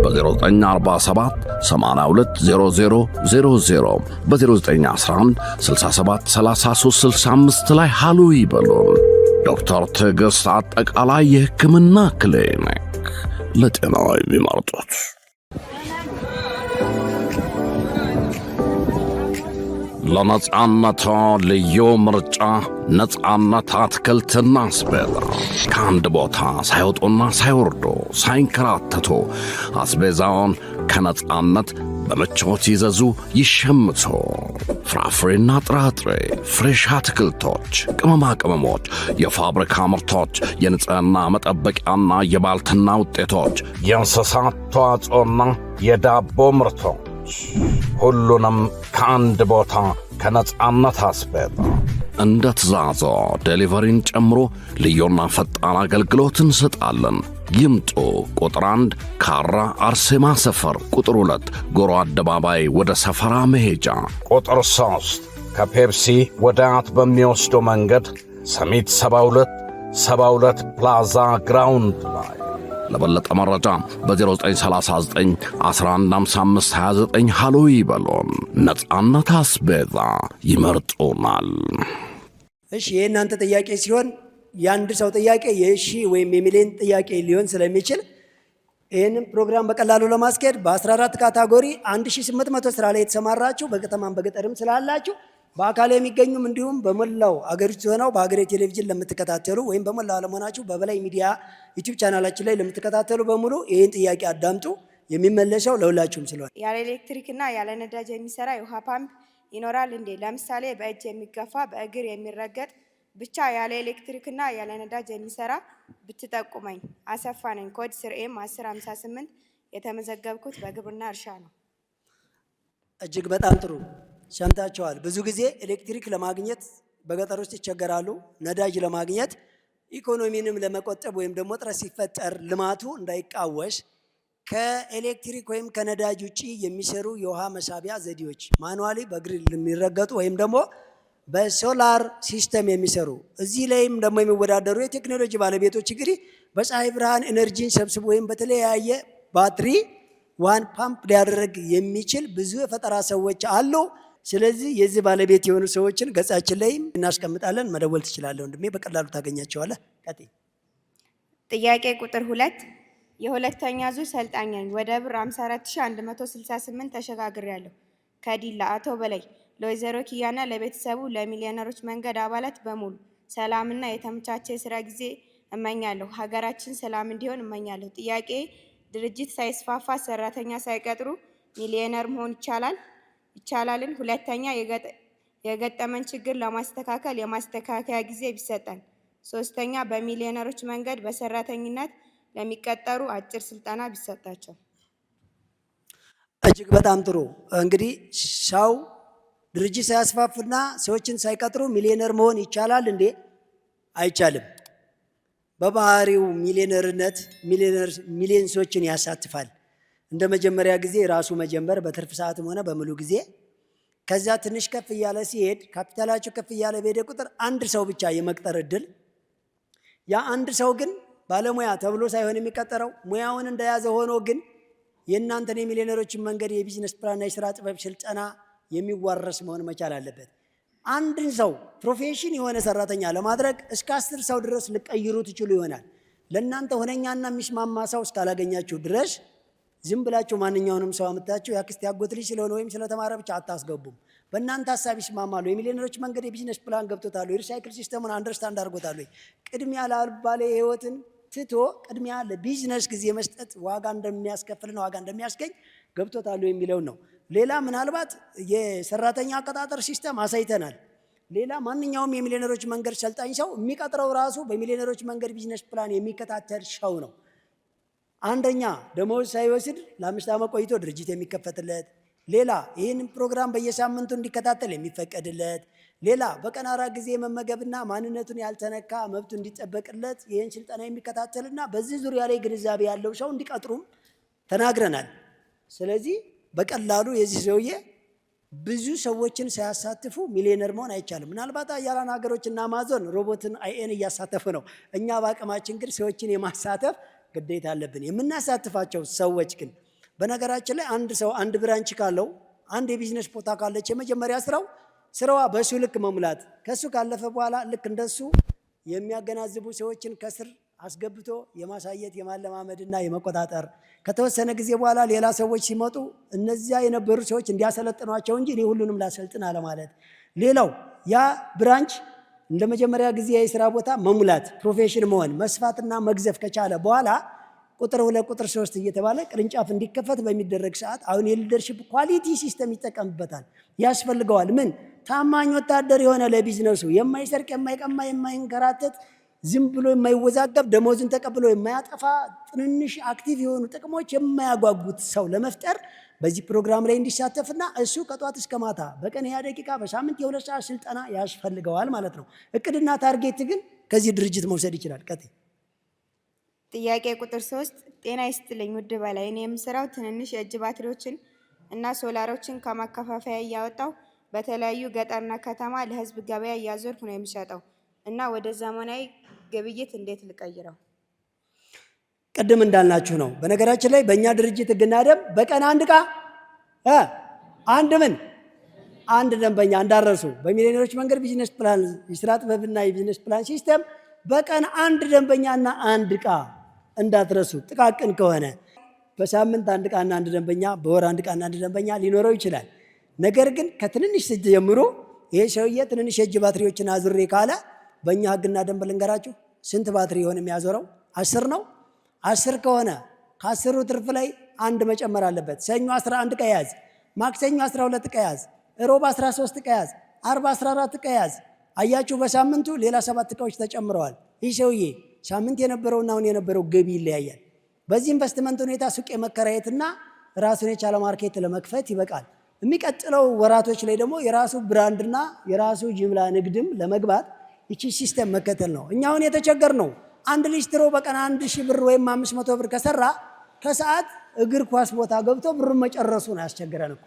በ0947 820000 በ0911 673365 ላይ ሃሎ ይበሉን። ዶክተር ትዕግስት አጠቃላይ የሕክምና ክሊኒክ ለጤናው የሚመርጡት። ለነጻነቶ ልዩ ምርጫ ነጻነት አትክልትና አስቤዛ ከአንድ ቦታ ሳይወጡና ሳይወርዱ ሳይንከራተቱ አስቤዛውን ከነጻነት በምቾት ይዘዙ፣ ይሸምቱ። ፍራፍሬና ጥራጥሬ፣ ፍሬሽ አትክልቶች፣ ቅመማ ቅመሞች፣ የፋብሪካ ምርቶች፣ የንጽሕና መጠበቂያና የባልትና ውጤቶች፣ የእንስሳት ተዋጽኦና የዳቦ ምርቶች ሁሉንም ከአንድ ቦታ ከነጻነት አስቤዛ እንደ ትእዛዞ ዴሊቨሪን ጨምሮ ልዩና ፈጣን አገልግሎት እንሰጣለን። ይምጡ። ቁጥር 1 ካራ አርሴማ ሰፈር፣ ቁጥር 2 ጎሮ አደባባይ ወደ ሰፈራ መሄጃ፣ ቁጥር 3 ከፔፕሲ ወደ አያት በሚወስደው መንገድ ሰሚት 72 ፕላዛ ግራውንድ ላይ። ለበለጠ መረጃ በ0939 115529 ሃሎ ይበሉን። ነጻነት አስቤዛ ይመርጡናል። እሺ፣ የእናንተ ጥያቄ ሲሆን የአንድ ሰው ጥያቄ የሺ ወይም የሚሊዮን ጥያቄ ሊሆን ስለሚችል ይህንን ፕሮግራም በቀላሉ ለማስኬድ በ14 ካታጎሪ 1800 ስራ ላይ የተሰማራችሁ በከተማም በገጠርም ስላላችሁ በአካል የሚገኙም እንዲሁም በመላው አገሪቱ ሆነው በሀገሬ ቴሌቪዥን ለምትከታተሉ ወይም በመላው ዓለም ሆናችሁ በበላይ ሚዲያ ዩቲዩብ ቻናላችን ላይ ለምትከታተሉ በሙሉ ይህን ጥያቄ አዳምጡ። የሚመለሰው ለሁላችሁም ስለሆነ ያለ ኤሌክትሪክና ያለ ነዳጅ የሚሰራ የውሃ ፓምፕ ይኖራል እንዴ? ለምሳሌ በእጅ የሚገፋ በእግር የሚረገጥ ብቻ ያለ ኤሌክትሪክና ያለ ነዳጅ የሚሰራ ብትጠቁመኝ። አሰፋ ነኝ። ኮድ ስርኤም 1058 የተመዘገብኩት በግብርና እርሻ ነው። እጅግ በጣም ጥሩ ሰምታችኋል። ብዙ ጊዜ ኤሌክትሪክ ለማግኘት በገጠር ውስጥ ይቸገራሉ። ነዳጅ ለማግኘት ኢኮኖሚንም ለመቆጠብ ወይም ደግሞ እጥረት ሲፈጠር ልማቱ እንዳይቃወስ ከኤሌክትሪክ ወይም ከነዳጅ ውጪ የሚሰሩ የውሃ መሳቢያ ዘዴዎች ማኑዋሊ በግሪል የሚረገጡ ወይም ደግሞ በሶላር ሲስተም የሚሰሩ እዚህ ላይም ደግሞ የሚወዳደሩ የቴክኖሎጂ ባለቤቶች እንግዲህ በፀሐይ ብርሃን ኤነርጂን ሰብስቦ ወይም በተለያየ ባትሪ ዋን ፓምፕ ሊያደርግ የሚችል ብዙ የፈጠራ ሰዎች አሉ። ስለዚህ የዚህ ባለቤት የሆኑ ሰዎችን ገጻችን ላይ እናስቀምጣለን። መደወል ትችላለህ ወንድሜ፣ በቀላሉ ታገኛቸዋለህ። ቀጥይ። ጥያቄ ቁጥር 2 የሁለተኛ ዙር ሰልጣኝ ነኝ። ወደ ብር 54168 ተሸጋግሬያለሁ። ከዲላ አቶ በላይ ለወይዘሮ ኪያና ለቤተሰቡ ለሚሊዮነሮች መንገድ አባላት በሙሉ ሰላምና የተመቻቸ የስራ ጊዜ እመኛለሁ። ሀገራችን ሰላም እንዲሆን እመኛለሁ። ጥያቄ ድርጅት ሳይስፋፋ ሰራተኛ ሳይቀጥሩ ሚሊዮነር መሆን ይቻላልን? ሁለተኛ የገጠመን ችግር ለማስተካከል የማስተካከያ ጊዜ ቢሰጠን። ሶስተኛ በሚሊዮነሮች መንገድ በሰራተኝነት ለሚቀጠሩ አጭር ስልጠና ቢሰጣቸው። እጅግ በጣም ጥሩ። እንግዲህ ሰው ድርጅት ሳያስፋፍና ሰዎችን ሳይቀጥሩ ሚሊዮነር መሆን ይቻላል እንዴ? አይቻልም። በባህሪው ሚሊዮነርነት ሚሊዮን ሰዎችን ያሳትፋል። እንደ መጀመሪያ ጊዜ ራሱ መጀመር በትርፍ ሰዓትም ሆነ በሙሉ ጊዜ፣ ከዛ ትንሽ ከፍ እያለ ሲሄድ ካፒታላቸው ከፍ እያለ በሄደ ቁጥር አንድ ሰው ብቻ የመቅጠር እድል፣ ያ አንድ ሰው ግን ባለሙያ ተብሎ ሳይሆን የሚቀጠረው ሙያውን እንደያዘ ሆኖ ግን የእናንተን የሚሊዮነሮችን መንገድ የቢዝነስ ፕላንና የስራ ጥበብ ስልጠና የሚዋረስ መሆን መቻል አለበት። አንድን ሰው ፕሮፌሽን የሆነ ሰራተኛ ለማድረግ እስከ 10 ሰው ድረስ ልቀይሩ ትችሉ ይሆናል። ለእናንተ ሆነኛና የሚስማማ ሰው እስካላገኛችሁ ድረስ ዝም ብላችሁ ማንኛውንም ሰው አምጥታችሁ ያክስት ያጎት ልጅ ስለሆነ ወይም ስለተማረ ብቻ አታስገቡም። በእናንተ ሀሳብ ይስማማሉ? የሚሊዮነሮች መንገድ የቢዝነስ ፕላን ገብቶታል? የሪሳይክል ሲስተሙን አንደርስታንድ አድርጎታል? ቅድሚያ ላልባሌ ህይወትን ትቶ ቅድሚያ ለቢዝነስ ጊዜ መስጠት ዋጋ እንደሚያስከፍልና ዋጋ እንደሚያስገኝ ገብቶታል የሚለው ነው። ሌላ ምናልባት የሰራተኛ አቀጣጠር ሲስተም አሳይተናል። ሌላ ማንኛውም የሚሊዮነሮች መንገድ ሰልጣኝ ሰው የሚቀጥረው ራሱ በሚሊዮነሮች መንገድ ቢዝነስ ፕላን የሚከታተል ሰው ነው። አንደኛ ደሞዝ ሳይወስድ ለ5 ዓመት ቆይቶ ድርጅት የሚከፈትለት፣ ሌላ ይህን ፕሮግራም በየሳምንቱ እንዲከታተል የሚፈቀድለት፣ ሌላ በቀን 4 ጊዜ መመገብና ማንነቱን ያልተነካ መብቱ እንዲጠበቅለት ይህን ስልጠና የሚከታተልና በዚህ ዙሪያ ላይ ግንዛቤ ያለው ሰው እንዲቀጥሩም ተናግረናል። ስለዚህ በቀላሉ የዚህ ሰውዬ ብዙ ሰዎችን ሳያሳትፉ ሚሊዮነር መሆን አይቻልም። ምናልባት አያላን ሀገሮች እና አማዞን ሮቦትን አይኤን እያሳተፉ ነው። እኛ በአቅማችን ግን ሰዎችን የማሳተፍ ግዴታ አለብን። የምናሳትፋቸው ሰዎች ግን በነገራችን ላይ አንድ ሰው አንድ ብራንች ካለው አንድ የቢዝነስ ቦታ ካለች የመጀመሪያ ስራዋ በሱ ልክ መሙላት፣ ከሱ ካለፈ በኋላ ልክ እንደሱ የሚያገናዝቡ ሰዎችን ከስር አስገብቶ የማሳየት የማለማመድና የመቆጣጠር፣ ከተወሰነ ጊዜ በኋላ ሌላ ሰዎች ሲመጡ እነዚያ የነበሩ ሰዎች እንዲያሰለጥኗቸው እንጂ እኔ ሁሉንም ላሰልጥን አለማለት። ሌላው ያ ብራንች እንደ መጀመሪያ ጊዜ የስራ ቦታ መሙላት፣ ፕሮፌሽን መሆን፣ መስፋትና መግዘፍ ከቻለ በኋላ ቁጥር 2 ቁጥር 3 እየተባለ ቅርንጫፍ እንዲከፈት በሚደረግ ሰዓት አሁን የሊደርሺፕ ኳሊቲ ሲስተም ይጠቀምበታል፣ ያስፈልገዋል። ምን ታማኝ ወታደር የሆነ ለቢዝነሱ የማይሰርቅ የማይቀማ የማይንከራተት ዝም ብሎ የማይወዛገብ ደሞዝን ተቀብሎ የማያጠፋ ትንንሽ አክቲቭ የሆኑ ጥቅሞች የማያጓጉት ሰው ለመፍጠር በዚህ ፕሮግራም ላይ እንዲሳተፍና እሱ ከጧት እስከ ማታ በቀን 20 ደቂቃ በሳምንት የ2 ሰዓት ስልጠና ያስፈልገዋል ማለት ነው። እቅድና ታርጌት ግን ከዚህ ድርጅት መውሰድ ይችላል። ቀጥይ። ጥያቄ ቁጥር 3 ጤና ይስጥልኝ ውድ በላይ፣ እኔ የምሰራው ትንንሽ የእጅ ባትሪዎችን እና ሶላሮችን ከማከፋፈያ እያወጣው በተለያዩ ገጠርና ከተማ ለህዝብ ገበያ እያዞርኩ ነው የሚሸጠው እና ወደ ዘመናዊ ግብይት እንዴት ልቀይረው? ቅድም እንዳልናችሁ ነው። በነገራችን ላይ በእኛ ድርጅት ህግና ደንብ በቀን አንድ ዕቃ አንድ ደንበኛ እንዳረሱ በሚሊዮነሮች መንገድ ቢዝነስ ፕላን የስራ ጥበብና የቢዝነስ ፕላን ሲስተም በቀን አንድ ደንበኛና አንድ ዕቃ እንዳትረሱ። ጥቃቅን ከሆነ በሳምንት አንድ ዕቃና አንድ ደንበኛ፣ በወር አንድ ዕቃና አንድ ደንበኛ ሊኖረው ይችላል። ነገር ግን ከትንንሽ ጀምሮ ይሄ ሰውዬ ትንንሽ የእጅ ባትሪዎችን አዙሬ ካለ በእኛ ህግና ደንብ ልንገራችሁ፣ ስንት ባትሪ ይሆን የሚያዞረው? 10 ነው። 10 ከሆነ ከ10ሩ ትርፍ ላይ አንድ መጨመር አለበት። ሰኞ 11 ዕቃ ያዝ፣ ማክሰኞ 12 ዕቃ ያዝ፣ ሮብ 13 ዕቃ ያዝ፣ አርብ 14 ዕቃ ያዝ። አያችሁ፣ በሳምንቱ ሌላ 7 ዕቃዎች ተጨምረዋል። ይህ ሰውዬ ሳምንት የነበረውና አሁን የነበረው ገቢ ይለያያል። በዚህ ኢንቨስትመንት ሁኔታ ሱቅ የመከራየትና ራሱን የቻለ ማርኬት ለመክፈት ይበቃል። የሚቀጥለው ወራቶች ላይ ደግሞ የራሱ ብራንድና የራሱ ጅምላ ንግድም ለመግባት ይቺ ሲስተም መከተል ነው። እኛ አሁን የተቸገር ነው። አንድ ሊስትሮ በቀን 1000 ብር ወይም 500 ብር ከሰራ ከሰዓት እግር ኳስ ቦታ ገብቶ ብሩን መጨረሱ ነው ያስቸገረን እኮ።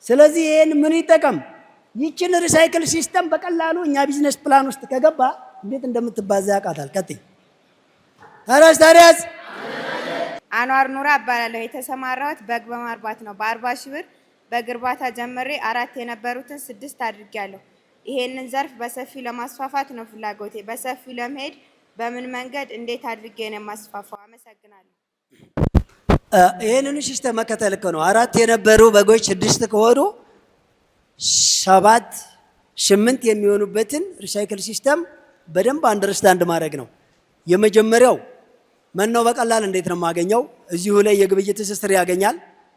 ስለዚህ ይሄን ምን ይጠቀም? ይችን ሪሳይክል ሲስተም በቀላሉ እኛ ቢዝነስ ፕላን ውስጥ ከገባ እንዴት እንደምትባዛ ያውቃታል። ቀጥይ። ታዲያስ አንዋር ኑራ እባላለሁ። የተሰማራሁት በግ በማርባት ነው። በ40 ሺህ ብር በግ እርባታ ጀምሬ 4 የነበሩትን 6 አድርጌያለሁ። ይሄንን ዘርፍ በሰፊው ለማስፋፋት ነው ፍላጎቴ። በሰፊው ለመሄድ በምን መንገድ እንዴት አድርጌ ነው የማስፋፋው? አመሰግናለሁ። ይሄንን ሲስተም መከተል እኮ ነው። 4 የነበሩ በጎች 6 ከሆኑ 7 8 የሚሆኑበትን ሪሳይክል ሲስተም በደንብ አንደርስታንድ ማድረግ ነው። የመጀመሪያው መኖ በቀላል እንዴት ነው የማገኘው? እዚሁ ላይ የግብይት ትስስር ያገኛል።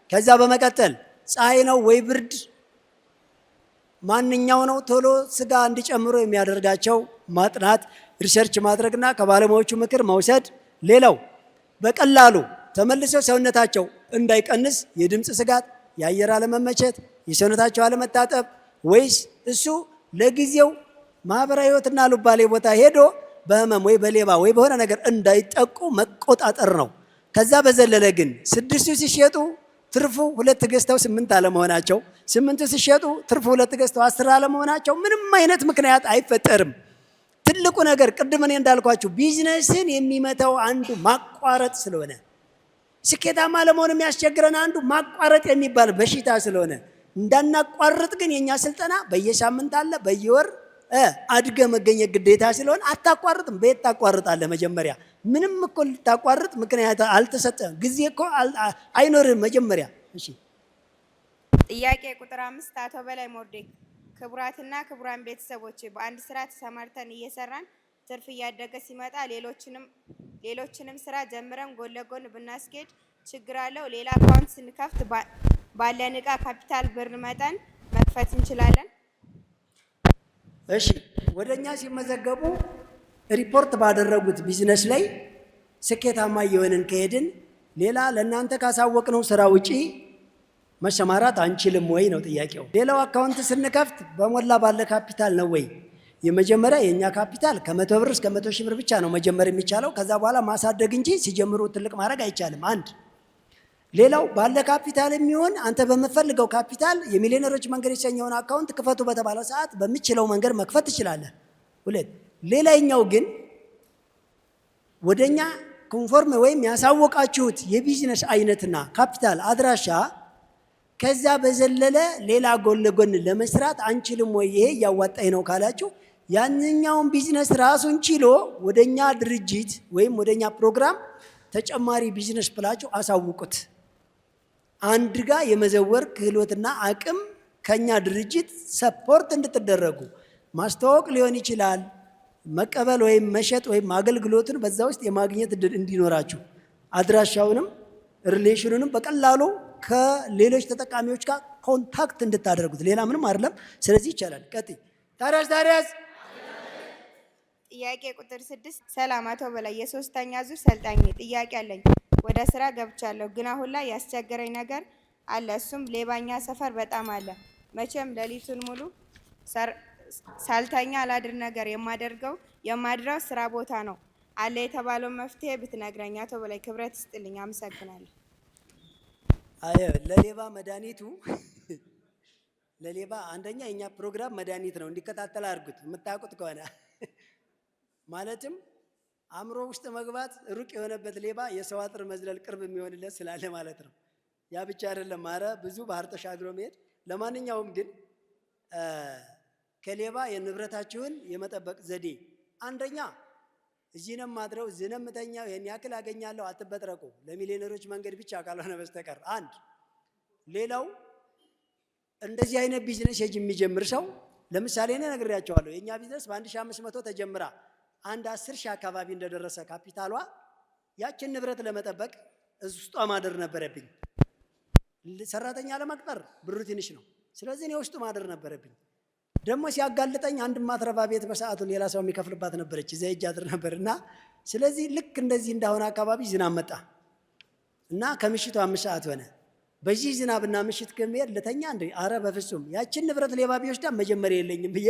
ከዛ በመቀጠል ፀሐይ ነው ወይ ብርድ ማንኛው ነው ቶሎ ስጋ እንዲጨምሩ የሚያደርጋቸው ማጥናት፣ ሪሰርች ማድረግና ከባለሙያዎቹ ምክር መውሰድ። ሌላው በቀላሉ ተመልሰው ሰውነታቸው እንዳይቀንስ የድምፅ ስጋት፣ የአየር አለመመቸት፣ የሰውነታቸው አለመታጠብ ወይስ እሱ ለጊዜው ማህበራዊ ህይወትና ሉባሌ ቦታ ሄዶ በህመም ወይ በሌባ ወይ በሆነ ነገር እንዳይጠቁ መቆጣጠር ነው። ከዛ በዘለለ ግን 6 ሲሸጡ ትርፉ 2 ገዝተው 8 አለመሆናቸው፣ 8 ሲሸጡ ትርፉ 2 ገዝተው 10 አለመሆናቸው ምንም አይነት ምክንያት አይፈጠርም። ትልቁ ነገር ቅድም እኔ እንዳልኳችሁ ቢዝነስን የሚመታው አንዱ ማቋረጥ ስለሆነ፣ ስኬታማ ለመሆን የሚያስቸግረን አንዱ ማቋረጥ የሚባል በሽታ ስለሆነ እንዳናቋርጥ ግን የኛ ስልጠና በየሳምንት አለ፣ በየወር አድገ መገኘት ግዴታ ስለሆነ አታቋርጥም። በየት ታቋርጣለህ? መጀመሪያ ምንም እኮ ልታቋርጥ ምክንያት አልተሰጠም። ጊዜ እኮ አይኖርም መጀመሪያ። እሺ ጥያቄ ቁጥር 5 አቶ በላይ ሞርዴክ ክቡራትና ክቡራን ቤተሰቦች በአንድ ስራ ተሰማርተን እየሰራን ትርፍ እያደገ ሲመጣ ሌሎችንም ስራ ጀምረን ጎን ለጎን ብናስኬድ ችግር አለው? ሌላ አካውንት ስንከፍት ባለን እቃ ካፒታል ብር መጠን መክፈት እንችላለን? እሺ ወደኛ ሲመዘገቡ ሪፖርት ባደረጉት ቢዝነስ ላይ ስኬታማ እየሆንን ከሄድን ሌላ ለእናንተ ካሳወቅነው ስራ ውጪ መሰማራት አንችልም ወይ ነው ጥያቄው። ሌላው አካውንት ስንከፍት በሞላ ባለ ካፒታል ነው ወይ? የመጀመሪያ የኛ ካፒታል ከ100 ብር እስከ 100 ሺህ ብር ብቻ ነው መጀመር የሚቻለው። ከዛ በኋላ ማሳደግ እንጂ ሲጀምሩ ትልቅ ማድረግ አይቻልም። አንድ ሌላው ባለ ካፒታል የሚሆን አንተ በምትፈልገው ካፒታል የሚሊዮነሮች መንገድ የተሰኘውን አካውንት ክፈቱ በተባለ ሰዓት በሚችለው መንገድ መክፈት ትችላለህ። ሁለት ሌላኛው ግን ወደኛ ኮንፎርም ወይም ያሳወቃችሁት የቢዝነስ አይነትና ካፒታል አድራሻ ከዛ በዘለለ ሌላ ጎን ለጎን ለመስራት አንችልም ወይ? ይሄ ያዋጣኝ ነው ካላችሁ ያንኛውን ቢዝነስ ራሱን ችሎ ወደኛ ድርጅት ወይም ወደኛ ፕሮግራም ተጨማሪ ቢዝነስ ብላችሁ አሳውቁት። አንድ ጋር የመዘወር ክህሎትና አቅም ከኛ ድርጅት ሰፖርት እንድትደረጉ ማስተዋወቅ ሊሆን ይችላል፣ መቀበል ወይም መሸጥ ወይም አገልግሎትን በዛ ውስጥ የማግኘት እድል እንዲኖራችሁ አድራሻውንም ሪሌሽኑንም በቀላሉ ከሌሎች ተጠቃሚዎች ጋር ኮንታክት እንድታደርጉት ሌላ ምንም አይደለም። ስለዚህ ይቻላል። ቀጥይ። ታዲያስ ጥያቄ ቁጥር 6 ሰላም አቶ በላይ የሶስተኛ ዙር ሰልጣኝ ጥያቄ አለኝ። ወደ ስራ ገብቻለሁ ግን አሁን ላይ ያስቸገረኝ ነገር አለ። እሱም ሌባኛ ሰፈር በጣም አለ። መቼም ሌሊቱን ሙሉ ሳልተኛ አላድር ነገር የማድረው ስራ ቦታ ነው። አለ የተባለው መፍትሄ ብትነግረኝ አቶ በላይ። ክብረት ይስጥልኝ። አመሰግናለሁ። ለሌባ መድኃኒቱ ለሌባ አንደኛ የኛ ፕሮግራም መድኃኒት ነው። እንዲከታተል አድርጉት የምታውቁት ከሆነ ማለትም አእምሮ ውስጥ መግባት ሩቅ የሆነበት ሌባ የሰው አጥር መዝለል ቅርብ የሚሆንለት ስላለ ማለት ነው። ያ ብቻ አይደለም፣ ኧረ ብዙ ባህር ተሻግሮ መሄድ። ለማንኛውም ግን ከሌባ የንብረታችሁን የመጠበቅ ዘዴ አንደኛ እዚህ ነው ማድረው እዚህ ነው የምተኛው ይሄን ያክል አገኛለሁ አትበጥረቁ። ለሚሊዮነሮች መንገድ ብቻ ካልሆነ በስተቀር አንድ ሌላው እንደዚህ አይነት ቢዝነስ የሚጀምር ሰው ለምሳሌ እኔ ነግሬያቸዋለሁ። የኛ ቢዝነስ በ1500 ተጀምራ አንድ 10 ሺህ አካባቢ እንደደረሰ ካፒታሏ ያችን ንብረት ለመጠበቅ ውስጧ ማደር ነበረብኝ። ሰራተኛ ለመቅጠር ብሩ ትንሽ ነው። ስለዚህ እኔ ውስጡ ማደር ነበረብኝ። ደግሞ ሲያጋልጠኝ አንድ ማትረባ ቤት በሰዓቱ ሌላ ሰው የሚከፍልባት ነበረች፣ እዚያ ሂጅ አድር ነበርና ስለዚህ ልክ እንደዚህ እንዳሆነ አካባቢ ዝናብ መጣ እና ከምሽቱ 5 ሰዓት ሆነ። በዚህ ዝናብና ምሽት ከመሄድ ለተኛ እንደ አረ በፍጹም ያችን ንብረት ሌባ ቢወስዳ መጀመሪያ የለኝም ብዬ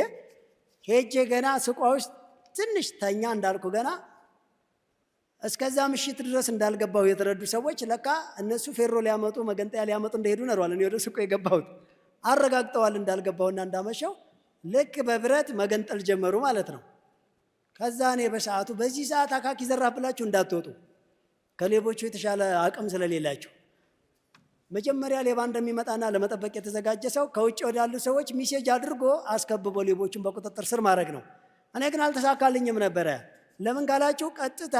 ሄጄ ገና ሱቋ ውስጥ ትንሽ ተኛ እንዳልኩ ገና እስከዛ ምሽት ድረስ እንዳልገባሁ የተረዱ ሰዎች ለካ እነሱ ፌሮ ሊያመጡ መገንጠያ ሊያመጡ እንደሄዱ ነሯል። እኔ ወደ ሱቁ የገባሁት አረጋግጠዋል እንዳልገባሁና እንዳመሸው ልክ በብረት መገንጠል ጀመሩ ማለት ነው። ከዛ እኔ በሰዓቱ በዚህ ሰዓት አካኪ ዘራፍ ብላችሁ እንዳትወጡ ከሌቦቹ የተሻለ አቅም ስለሌላችሁ መጀመሪያ ሌባ እንደሚመጣና ለመጠበቅ የተዘጋጀ ሰው ከውጭ ወዳሉ ሰዎች ሚሴጅ አድርጎ አስከብቦ ሌቦቹን በቁጥጥር ስር ማድረግ ነው። እኔ ግን አልተሳካልኝም ነበረ። ለምን ካላችሁ ቀጥታ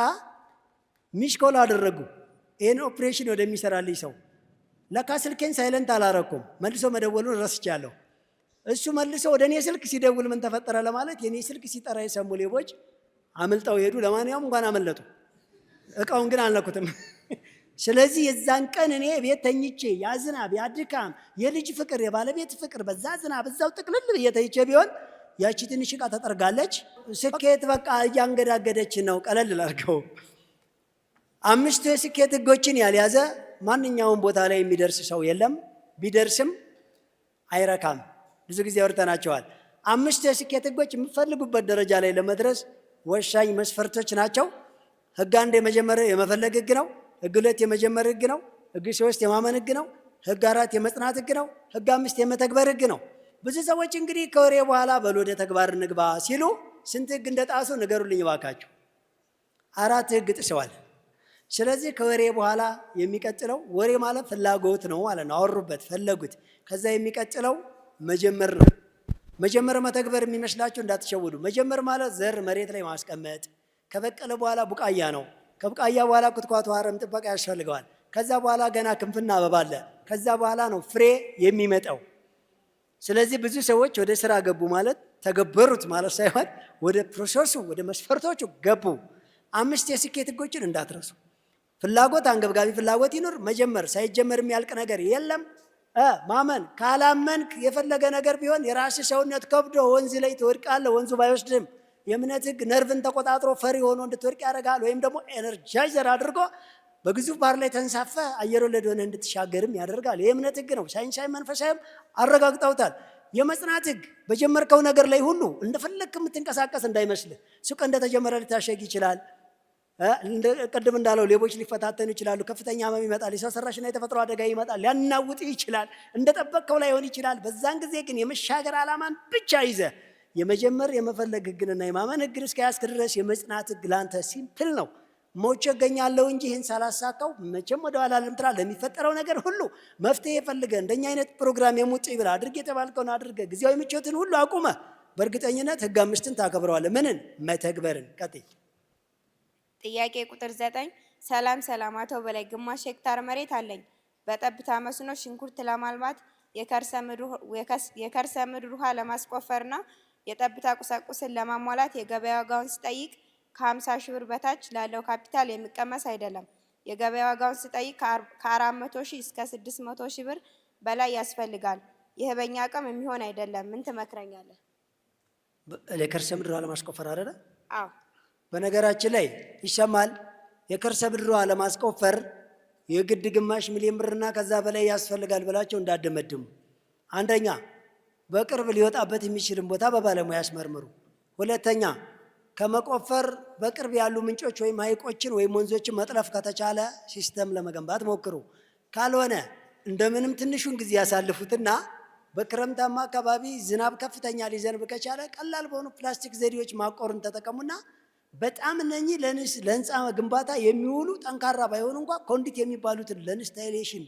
ሚስኮል አደረጉ ይህን ኦፕሬሽን ወደሚሰራልኝ ሰው። ለካ ስልኬን ሳይለንት አላረኩም፣ መልሶ መደወሉን ረስቻለሁ። እሱ መልሶ ወደ እኔ ስልክ ሲደውል ምን ተፈጠረ ለማለት የኔ ስልክ ሲጠራ የሰሙ ሌቦች አምልጠው ሄዱ። ለማንኛውም እንኳን አመለጡ፣ እቃውን ግን አልነኩትም። ስለዚህ የዛን ቀን እኔ ቤት ተኝቼ ያ ዝናብ ያ ድካም የልጅ ፍቅር የባለቤት ፍቅር በዛ ዝናብ እዛው ጥቅልል እየተይቼ ቢሆን ያቺ ትንሽ ዕቃ ተጠርጋለች። ስኬት በቃ እያንገዳገደች ነው። ቀለል ላድርገው። 5 የስኬት ህጎችን ያልያዘ ማንኛውም ቦታ ላይ የሚደርስ ሰው የለም። ቢደርስም አይረካም። ብዙ ጊዜ አውርተናቸዋል። 5 የስኬት ህጎች የምትፈልጉበት ደረጃ ላይ ለመድረስ ወሳኝ መስፈርቶች ናቸው። ህግ 1 የመጀመሪያ የመፈለግ ህግ ነው። ህግ 2 የመጀመር ህግ ነው። ህግ 3 የማመን ህግ ነው። ህግ 4 የመጽናት ህግ ነው። ህግ 5 የመተግበር ህግ ነው። ብዙ ሰዎች እንግዲህ ከወሬ በኋላ በል ወደ ተግባር እንግባ ሲሉ ስንት ህግ እንደጣሱ ንገሩልኝ እባካችሁ። 4 ህግ ጥሰዋል። ስለዚህ ከወሬ በኋላ የሚቀጥለው ወሬ ማለት ፍላጎት ነው ማለት ነው። አወሩበት፣ ፈለጉት። ከዛ የሚቀጥለው መጀመር ነው። መጀመር መተግበር የሚመስላችሁ እንዳትሸውዱ። መጀመር ማለት ዘር መሬት ላይ ማስቀመጥ፣ ከበቀለ በኋላ ቡቃያ ነው። ከቡቃያ በኋላ ኩትኳቱ አረም ጥበቃ ያስፈልገዋል። ከዛ በኋላ ገና ክንፍና አበባ አለ። ከዛ በኋላ ነው ፍሬ የሚመጣው። ስለዚህ ብዙ ሰዎች ወደ ስራ ገቡ ማለት ተገበሩት ማለት ሳይሆን ወደ ፕሮሰሱ ወደ መስፈርቶቹ ገቡ። 5 የስኬት ህጎችን እንዳትረሱ። ፍላጎት፣ አንገብጋቢ ፍላጎት ይኑር። መጀመር፣ ሳይጀመር የሚያልቅ ነገር የለም። ማመን፣ ካላመንክ የፈለገ ነገር ቢሆን የራስ ሰውነት ከብዶ ወንዝ ላይ ትወድቃለህ፣ ወንዙ ባይወስድም። የእምነት ህግ ነርቭን ተቆጣጥሮ ፈሪ ሆኖ እንድትወድቅ ያደርጋል። ወይም ደግሞ ኤነርጃይዘር አድርጎ በግዙፍ ባህር ላይ ተንሳፈ አየር ወለድ ሆነ እንድትሻገርም ያደርጋል። የእምነት ህግ ነው። ሳይንሳዊ መንፈሳዊም አረጋግጠውታል። የመጽናት ህግ በጀመርከው ነገር ላይ ሁሉ እንደፈለግክ የምትንቀሳቀስ እንዳይመስልህ። ሱቅ እንደተጀመረ ሊታሸግ ይችላል። ቅድም እንዳለው ሌቦች ሊፈታተኑ ይችላሉ። ከፍተኛ ህመም ይመጣል። የሰው ሰራሽና የተፈጥሮ አደጋ ይመጣል። ሊያናውጥ ይችላል። እንደጠበቅከው ላይሆን ይችላል። በዛን ጊዜ ግን የመሻገር ዓላማን ብቻ ይዘ የመጀመር የመፈለግ ህግንና የማመን ህግን እስከያዝክ ድረስ የመጽናት ህግ ላንተ ሲምፕል ነው። ሞቼ እገኛለሁ እንጂ ይህን ሳላሳካው መቼም ወደ ኋላ ልምትራ ለሚፈጠረው ነገር ሁሉ መፍትሄ ፈልገ እንደኛ አይነት ፕሮግራም የሙጥ ይብላ አድርግ የተባልከውን አድርገ ጊዜያዊ ምቾትን ሁሉ አቁመ በእርግጠኝነት ህግ 5ን ታከብረዋለህ። ምንን? መተግበርን። ቀጥይ። ጥያቄ ቁጥር 9 ሰላም አቶ በላይ ግማሽ ሄክታር መሬት አለኝ። በጠብታ መስኖ ሽንኩርት ለማልማት የከርሰ ምድር ውሃ ለማስቆፈርና የጠብታ ቁሳቁስን ለማሟላት የገበያ ዋጋውን ስጠይቅ ከ50 ሺህ ብር በታች ላለው ካፒታል የሚቀመስ አይደለም። የገበያ ዋጋውን ስጠይቅ ከ400 ሺህ እስከ 600 ሺህ ብር በላይ ያስፈልጋል። ይህ በእኛ አቅም የሚሆን አይደለም። ምን ትመክረኛለህ? የከርሰ ምድር ውሃ ለማስቆፈር አይደለ? አዎ። በነገራችን ላይ ይሰማል። የከርሰ ምድር ውሃ ለማስቆፈር የግድ ግማሽ ሚሊዮን ብርና ከዛ በላይ ያስፈልጋል ብላቸው እንዳደመድሙ። አንደኛ በቅርብ ሊወጣበት የሚችልን ቦታ በባለሙያ ያስመርምሩ። ሁለተኛ ከመቆፈር በቅርብ ያሉ ምንጮች ወይም ሐይቆችን ወይም ወንዞችን መጥለፍ ከተቻለ ሲስተም ለመገንባት ሞክሩ። ካልሆነ እንደምንም ትንሹን ጊዜ ያሳልፉትና በክረምታማ አካባቢ ዝናብ ከፍተኛ ሊዘንብ ከቻለ ቀላል በሆኑ ፕላስቲክ ዘዴዎች ማቆርን ተጠቀሙና በጣም እነኚህ ለህንፃ ግንባታ የሚውሉ ጠንካራ ባይሆኑ እንኳ ኮንዲት የሚባሉትን ለኢንስታሌሽን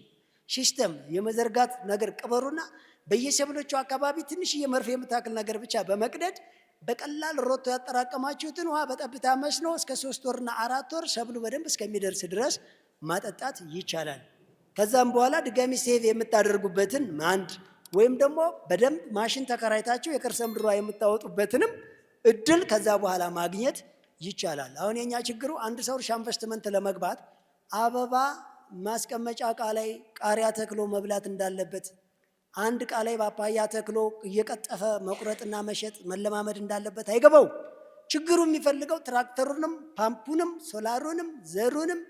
ሲስተም የመዘርጋት ነገር ቅበሩና በየሰብሎቹ አካባቢ ትንሽዬ መርፌ የምታክል ነገር ብቻ በመቅደድ በቀላል ሮቶ ያጠራቀማችሁትን ውሃ በጠብታ መስኖ እስከ 3 ወርና 4 ወር ሰብሉ በደንብ እስከሚደርስ ድረስ ማጠጣት ይቻላል። ከዛም በኋላ ድጋሚ ሴቭ የምታደርጉበትን አንድ ወይም ደግሞ በደንብ ማሽን ተከራይታችሁ የከርሰ ምድር ውሃ የምታወጡበትንም እድል ከዛ በኋላ ማግኘት ይቻላል። አሁን የኛ ችግሩ አንድ ሰው እርሻ ኢንቨስትመንት ለመግባት አበባ ማስቀመጫ ዕቃ ላይ ቃሪያ ተክሎ መብላት እንዳለበት፣ አንድ ዕቃ ላይ ፓፓያ ተክሎ እየቀጠፈ መቁረጥና መሸጥ መለማመድ እንዳለበት አይገባው። ችግሩ የሚፈልገው ትራክተሩንም ፓምፑንም ሶላሩንም ዘሩንም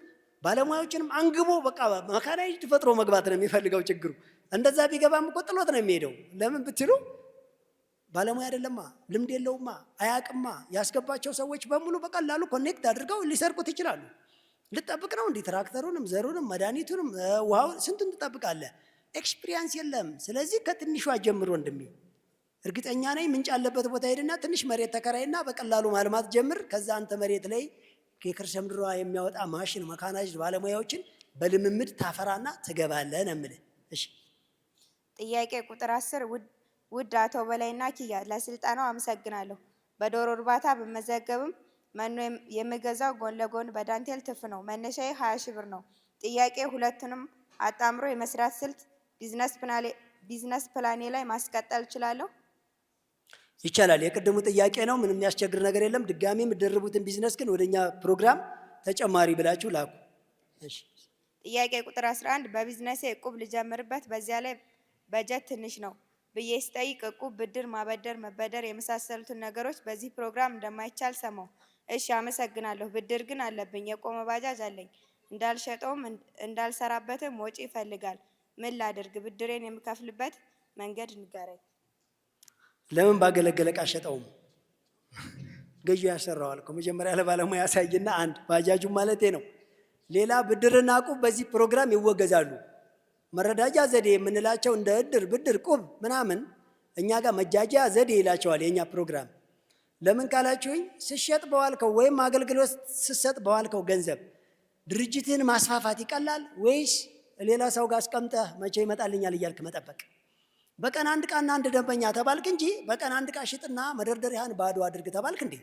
ባለሙያዎችንም አንግቦ በቃ መካናይዝድ ፈጥሮ መግባት ነው የሚፈልገው ችግሩ። እንደዛ ቢገባም እኮ ጥሎት ነው የሚሄደው። ለምን ብትሉ ባለሙያ አይደለማ፣ ልምድ የለውማ፣ አያቅማ። ያስገባቸው ሰዎች በሙሉ በቀላሉ ኮኔክት አድርገው ሊሰርቁት ይችላሉ። ልጠብቅ ነው እንዲህ ትራክተሩንም ዘሩንም መድኃኒቱንም ውሃው ስንቱን ትጠብቃለህ? ኤክስፒሪየንስ የለም። ስለዚህ ከትንሿ ጀምሮ ወንድሜ እርግጠኛ ነኝ ምንጭ ያለበት ቦታ ሄድና ትንሽ መሬት ተከራይና በቀላሉ ማልማት ጀምር። ከዛ አንተ መሬት ላይ የከርሰ ምድር ውሃ የሚያወጣ ማሽን መካናይዝድ ባለሙያዎችን በልምምድ ታፈራና ትገባለህ ነው የምልህ። እሺ። ጥያቄ ቁጥር 10 ውድ አቶ በላይና ኪያ ለስልጠናው አመሰግናለሁ። በዶሮ እርባታ በመዘገብም መኖ የምገዛው ጎን ለጎን በዳንቴል ትፍ ነው። መነሻዬ 20 ሺህ ብር ነው። ጥያቄ ሁለቱንም አጣምሮ የመስራት ስልት ቢዝነስ ፕላኔ ላይ ማስቀጠል እችላለሁ? ይቻላል። የቅድሙ ጥያቄ ነው። ምንም የሚያስቸግር ነገር የለም። ድጋሚ የምትደርቡትን ቢዝነስ ግን ወደኛ ፕሮግራም ተጨማሪ ብላችሁ ላኩ። እሺ። ጥያቄ ቁጥር 11 በቢዝነሴ እቁብ ልጀምርበት በዚያ ላይ በጀት ትንሽ ነው ብዬ ስጠይቅ እቁብ፣ ብድር፣ ማበደር፣ መበደር የመሳሰሉትን ነገሮች በዚህ ፕሮግራም እንደማይቻል ሰማሁ። እሺ አመሰግናለሁ። ብድር ግን አለብኝ። የቆመ ባጃጅ አለኝ። እንዳልሸጠውም እንዳልሰራበትም ወጪ ይፈልጋል። ምን ላድርግ? ብድሬን የምከፍልበት መንገድ ንገረኝ። ለምን ባገለገለ ዕቃ ሸጠውም? ገዢው ያሰራዋል እኮ መጀመሪያ ለባለሙያ ያሳይና አንድ ባጃጁ ማለቴ ነው። ሌላ ብድርና ቁብ በዚህ ፕሮግራም ይወገዛሉ። መረዳጃ ዘዴ የምንላቸው እንደ እድር፣ ብድር፣ ቁብ ምናምን እኛ ጋር መጃጃ ዘዴ ይላቸዋል የኛ ፕሮግራም። ለምን ካላችሁኝ ስሸጥ በዋልከው ወይም አገልግሎት ስሰጥ በዋልከው ገንዘብ ድርጅትን ማስፋፋት ይቀላል ወይስ ሌላ ሰው ጋር አስቀምጠህ መቼ ይመጣልኛል እያልክ መጠበቅ? በቀን አንድ ዕቃና አንድ ደንበኛ ተባልክ እንጂ በቀን አንድ ዕቃ ሽጥና መደርደሪያን ባዶ አድርግ ተባልክ እንዴ?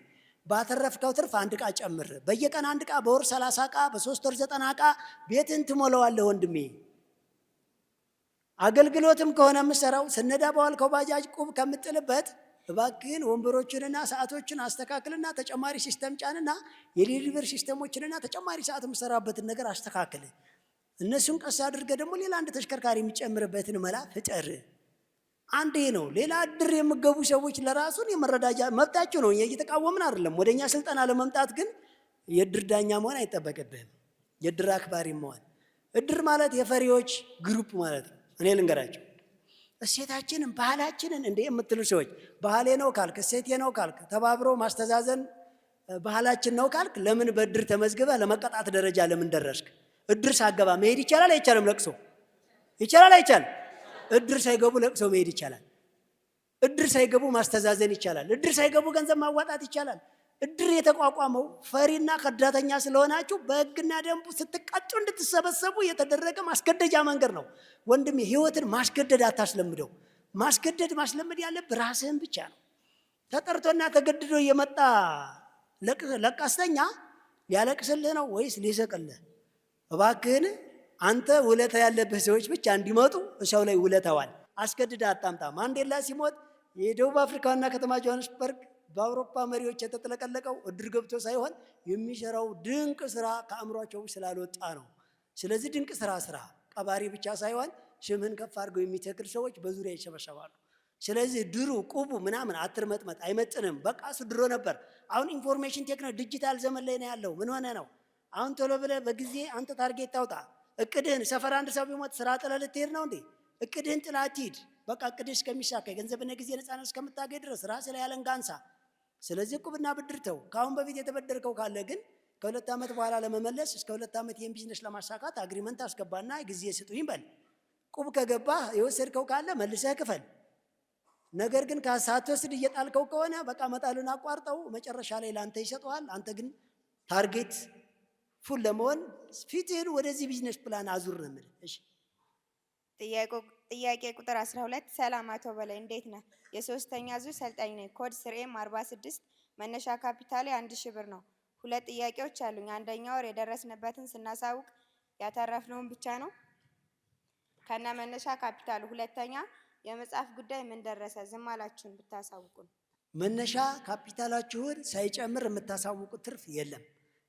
ባተረፍከው ትርፍ አንድ ዕቃ ጨምር። በየቀን አንድ ዕቃ፣ በወር 30 ዕቃ፣ በ3 ወር 90 ዕቃ ቤትን ትሞላዋለህ ወንድሜ። አገልግሎትም ከሆነ የምትሰራው ስነዳ በዋልከው ባጃጅ ቁብ ከምጥልበት እባክህን ወንበሮችንና ሰዓቶችን አስተካክልና ተጨማሪ ሲስተም ጫንና የዴሊቨሪ ሲስተሞችንና ተጨማሪ ሰዓት የምሰራበትን ነገር አስተካክል። እነሱን ቀስ አድርገህ ደግሞ ሌላ አንድ ተሽከርካሪ የሚጨምርበትን መላ ፍጠር። አንዴ ነው። ሌላ እድር የምገቡ ሰዎች ለራሱን የመረዳጃ መብታቸው ነው። እየተቃወምን አይደለም። ወደኛ ስልጠና ለመምጣት ግን የእድር ዳኛ መሆን አይጠበቅብህም። የእድር አክባሪ መሆን። እድር ማለት የፈሪዎች ግሩፕ ማለት ነው። እኔ ልንገራቸው እሴታችንን ባህላችንን እንደ የምትሉ ሰዎች ባህሌ ነው ካልክ እሴቴ ነው ካልክ ተባብሮ ማስተዛዘን ባህላችን ነው ካልክ ለምን በእድር ተመዝግበህ ለመቀጣት ደረጃ ለምን ደረስክ? እድር ሳገባ መሄድ ይቻላል አይቻልም? ለቅሶ ይቻላል አይቻልም? እድር ሳይገቡ ለቅሶ መሄድ ይቻላል። እድር ሳይገቡ ማስተዛዘን ይቻላል። እድር ሳይገቡ ገንዘብ ማዋጣት ይቻላል። እድር የተቋቋመው ፈሪና ከዳተኛ ስለሆናችሁ በሕግና ደንቡ ስትቀጡ እንድትሰበሰቡ የተደረገ ማስገደጃ መንገድ ነው። ወንድሜ ህይወትን ማስገደድ አታስለምደው። ማስገደድ ማስለመድ ያለብህ ራስህን ብቻ ነው። ተጠርቶና ተገድዶ የመጣ ለቀስተኛ ሊያለቅስልህ ነው ወይስ ሊስቅልህ? እባክህን አንተ ውለታ ያለብህ ሰዎች ብቻ እንዲመጡ ሰው ላይ ውለታዋል። አስገድደህ አታምጣ። ማንዴላ ሲሞት የደቡብ አፍሪካ ዋና ከተማ ጆሃንስበርግ በአውሮፓ መሪዎች የተጥለቀለቀው እድር ገብቶ ሳይሆን የሚሰራው ድንቅ ስራ ከአእምሯቸው ስላልወጣ ነው። ስለዚህ ድንቅ ስራ ቀባሪ ብቻ ሳይሆን ሽምህን ከፍ አድርገው የሚተክል ሰዎች በዙሪያ ይሰበሰባሉ። ስለዚህ ድሩ ቁቡ ምናምን አትርመጥመጥ፣ አይመጥንም። በቃ እሱ ድሮ ነበር። አሁን ኢንፎርሜሽን ቴክኖሎጂ ዲጂታል ዘመን ላይ ነው ያለው። ምን ሆነ ነው? አሁን ቶሎ ብለህ በጊዜ አንተ ታርጌት ታውጣ። እቅድህን ሰፈር አንድ ሰው ቢሞት ስራ ጥለህ ልትሄድ ነው እንዴ? እቅድህን ጥለህ አትሂድ። በቃ እቅድህ እስከሚሳካ የገንዘብና ጊዜ ነፃነት እስከምታገኝ ድረስ ራስህ ላይ ያለንጋ አንሳ። ስለዚህ ቁብና ብድር ተው። ከአሁን በፊት የተበደርከው ካለ ግን ከ2 ዓመት በኋላ ለመመለስ እስከ 2 ዓመት ይህን ቢዝነስ ለማሳካት አግሪመንት አስገባና ጊዜ ስጡኝ በል። ቁብ ከገባህ የወሰድከው ካለ መልሰህ ክፈል። ነገር ግን ሳትወስድ እየጣልከው ከሆነ በቃ መጣሉን አቋርጠው መጨረሻ ላይ ለአንተ ይሰጠዋል። አንተ ግን ታርጌት ፉል ለመሆን ፊትህን ወደዚህ ቢዝነስ ፕላን አዙር ነው የምልህ። እሺ ጥያቄ ቁጥር 12 ሰላም አቶ በላይ እንዴት ነህ? የሶስተኛ ዙር ሰልጣኝ ነኝ። ኮድ ስርኤም 46 መነሻ ካፒታሌ 1000 ብር ነው። 2 ጥያቄዎች አሉኝ። አንደኛ ወር የደረስንበትን ስናሳውቅ ያተረፍነውን ብቻ ነው ከነ መነሻ ካፒታሉ። ሁለተኛ የመጽሐፍ ጉዳይ ምን ደረሰ? ዝም አላችሁን ብታሳውቁን። መነሻ ካፒታላችሁን ሳይጨምር የምታሳውቁት ትርፍ የለም።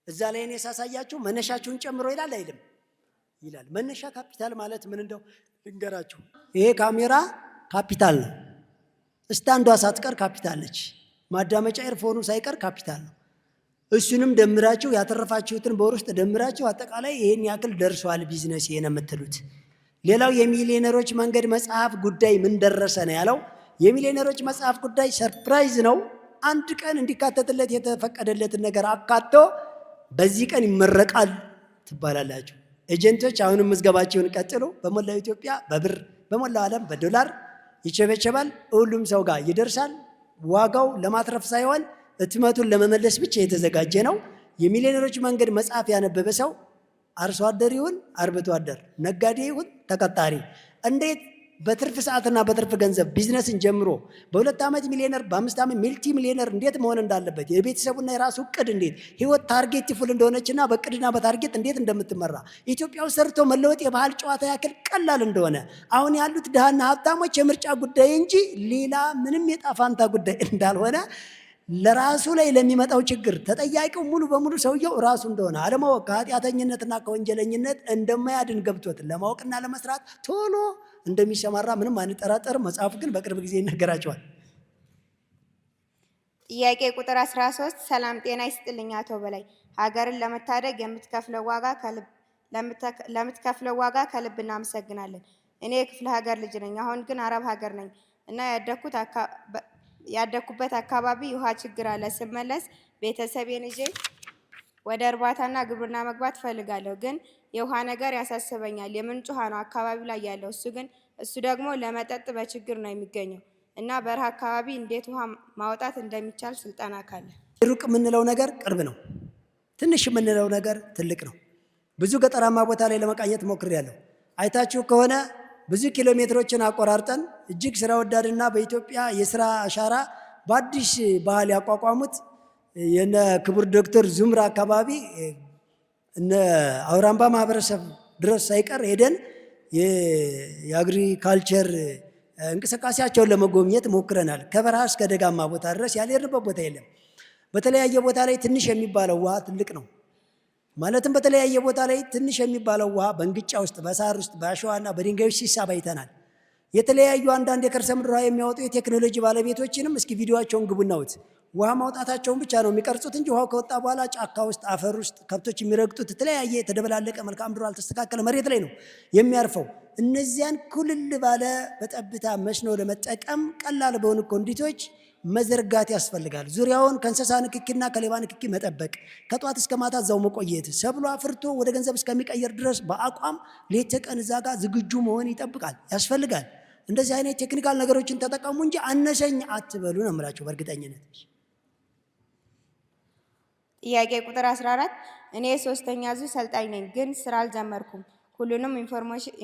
እዛ ላይ እኔ ሳሳያችሁ መነሻችሁን ጨምሮ ይላል አይልም? ይላል። መነሻ ካፒታል ማለት ምን እንደው ልንገራችሁ። ይሄ ካሜራ ካፒታል ነው። ስታንዷ ሳትቀር ካፒታል ነች። ማዳመጫ ኤርፎኑ ሳይቀር ካፒታል ነው። እሱንም ደምራችሁ ያተረፋችሁትን በወር ውስጥ ደምራችሁ አጠቃላይ ይሄን ያክል ደርሷል ቢዝነስ ይሄን የምትሉት። ሌላው የሚሊዮነሮች መንገድ መጽሐፍ ጉዳይ ምን ደረሰ ነው ያለው። የሚሊዮነሮች መጽሐፍ ጉዳይ ሰርፕራይዝ ነው። አንድ ቀን እንዲካተትለት የተፈቀደለትን ነገር አካቶ በዚህ ቀን ይመረቃል ትባላላችሁ። ኤጀንቶች አሁንም ምዝገባቸውን ቀጥሎ በሞላው ኢትዮጵያ በብር በሞላው ዓለም በዶላር ይቸበቸባል። ሁሉም ሰው ጋር ይደርሳል። ዋጋው ለማትረፍ ሳይሆን እትመቱን ለመመለስ ብቻ የተዘጋጀ ነው። የሚሊዮነሮች መንገድ መጽሐፍ ያነበበ ሰው አርሶ አደር ይሁን አርብቶ አደር፣ ነጋዴ ይሁን ተቀጣሪ እንዴት በትርፍ ሰዓትና በትርፍ ገንዘብ ቢዝነስን ጀምሮ በ2 ዓመት ሚሊዮነር በ5 ዓመት ሚልቲ ሚሊዮነር እንዴት መሆን እንዳለበት የቤተሰቡና የራሱ እቅድ እንዴት ህይወት ታርጌት ፉል እንደሆነችና በእቅድና በታርጌት እንዴት እንደምትመራ ኢትዮጵያ ውስጥ ሰርቶ መለወጥ የባህል ጨዋታ ያክል ቀላል እንደሆነ አሁን ያሉት ድሃና ሀብታሞች የምርጫ ጉዳይ እንጂ ሌላ ምንም የጣፋንታ ጉዳይ እንዳልሆነ ለራሱ ላይ ለሚመጣው ችግር ተጠያቂው ሙሉ በሙሉ ሰውየው ራሱ እንደሆነ አለማወቅ ከኃጢአተኝነትና ከወንጀለኝነት እንደማያድን ገብቶት ለማወቅና ለመስራት ቶሎ እንደሚሰማራ ምንም አንጠራጠር። መጽሐፉ ግን በቅርብ ጊዜ ይነገራቸዋል። ጥያቄ ቁጥር 13 ሰላም ጤና ይስጥልኝ አቶ በላይ፣ ሀገርን ለመታደግ ለምትከፍለው ዋጋ ከልብ እናመሰግናለን። እኔ የክፍለ ሀገር ልጅ ነኝ። አሁን ግን አረብ ሀገር ነኝ እና ያደኩበት አካባቢ ውሃ ችግር አለ። ስመለስ ቤተሰቤን ይዤ ወደ እርባታና ግብርና መግባት ፈልጋለሁ። ግን የውሃ ነገር ያሳስበኛል። የምንጭ ውሃ ነው አካባቢ ላይ ያለው። እሱ ደግሞ ለመጠጥ በችግር ነው የሚገኘው እና በረሃ አካባቢ እንዴት ውሃ ማውጣት እንደሚቻል ስልጠና ካለ። ሩቅ የምንለው ነገር ቅርብ ነው፣ ትንሽ የምንለው ነገር ትልቅ ነው። ብዙ ገጠራማ ቦታ ላይ ለመቃኘት ሞክሬያለሁ። አይታችሁ ከሆነ ብዙ ኪሎ ሜትሮችን አቆራርጠን እጅግ ስራ ወዳድና በኢትዮጵያ የስራ አሻራ በአዲስ ባህል ያቋቋሙት የነ ክቡር ዶክተር ዙምራ አካባቢ እነ አውራምባ ማህበረሰብ ድረስ ሳይቀር ሄደን የአግሪካልቸር እንቅስቃሴያቸውን ለመጎብኘት ሞክረናል። ከበረሃ እስከ ደጋማ ቦታ ድረስ ያልሄድንበት ቦታ የለም። በተለያየ ቦታ ላይ ትንሽ የሚባለው ውሃ ትልቅ ነው። ማለትም በተለያየ ቦታ ላይ ትንሽ የሚባለው ውሃ በእንግጫ ውስጥ፣ በሳር ውስጥ፣ በአሸዋና በድንጋዮች ሲሳብ አይተናል። የተለያዩ አንዳንድ የከርሰ ምድር ውሃ የሚያወጡ የቴክኖሎጂ ባለቤቶችንም እስኪ ቪዲዮቸውን ግቡናውት ውሃ ማውጣታቸውን ብቻ ነው የሚቀርጹት እንጂ ውሃው ከወጣ በኋላ ጫካ ውስጥ፣ አፈር ውስጥ ከብቶች የሚረግጡት የተለያየ የተደበላለቀ መልክዓ ምድሩ አልተስተካከለ መሬት ላይ ነው የሚያርፈው። እነዚያን ኩልል ባለ በጠብታ መስኖ ለመጠቀም ቀላል በሆኑ ኮንዲቶች መዘርጋት ያስፈልጋል። ዙሪያውን ከእንስሳ ንክኪና ከሌባ ንክኪ መጠበቅ፣ ከጧት እስከ ማታ እዛው መቆየት፣ ሰብሎ አፍርቶ ወደ ገንዘብ እስከሚቀየር ድረስ በአቋም ሌት ተቀን እዛ ጋር ዝግጁ መሆን ያስፈልጋል። እንደዚህ አይነት ቴክኒካል ነገሮችን ተጠቀሙ እንጂ አነሰኝ አትበሉ ነው የምላቸው በእርግጠኝነት። ጥያቄ ቁጥር 14 እኔ የሶስተኛ ዙር ሰልጣኝ ነኝ፣ ግን ስራ አልጀመርኩም። ሁሉንም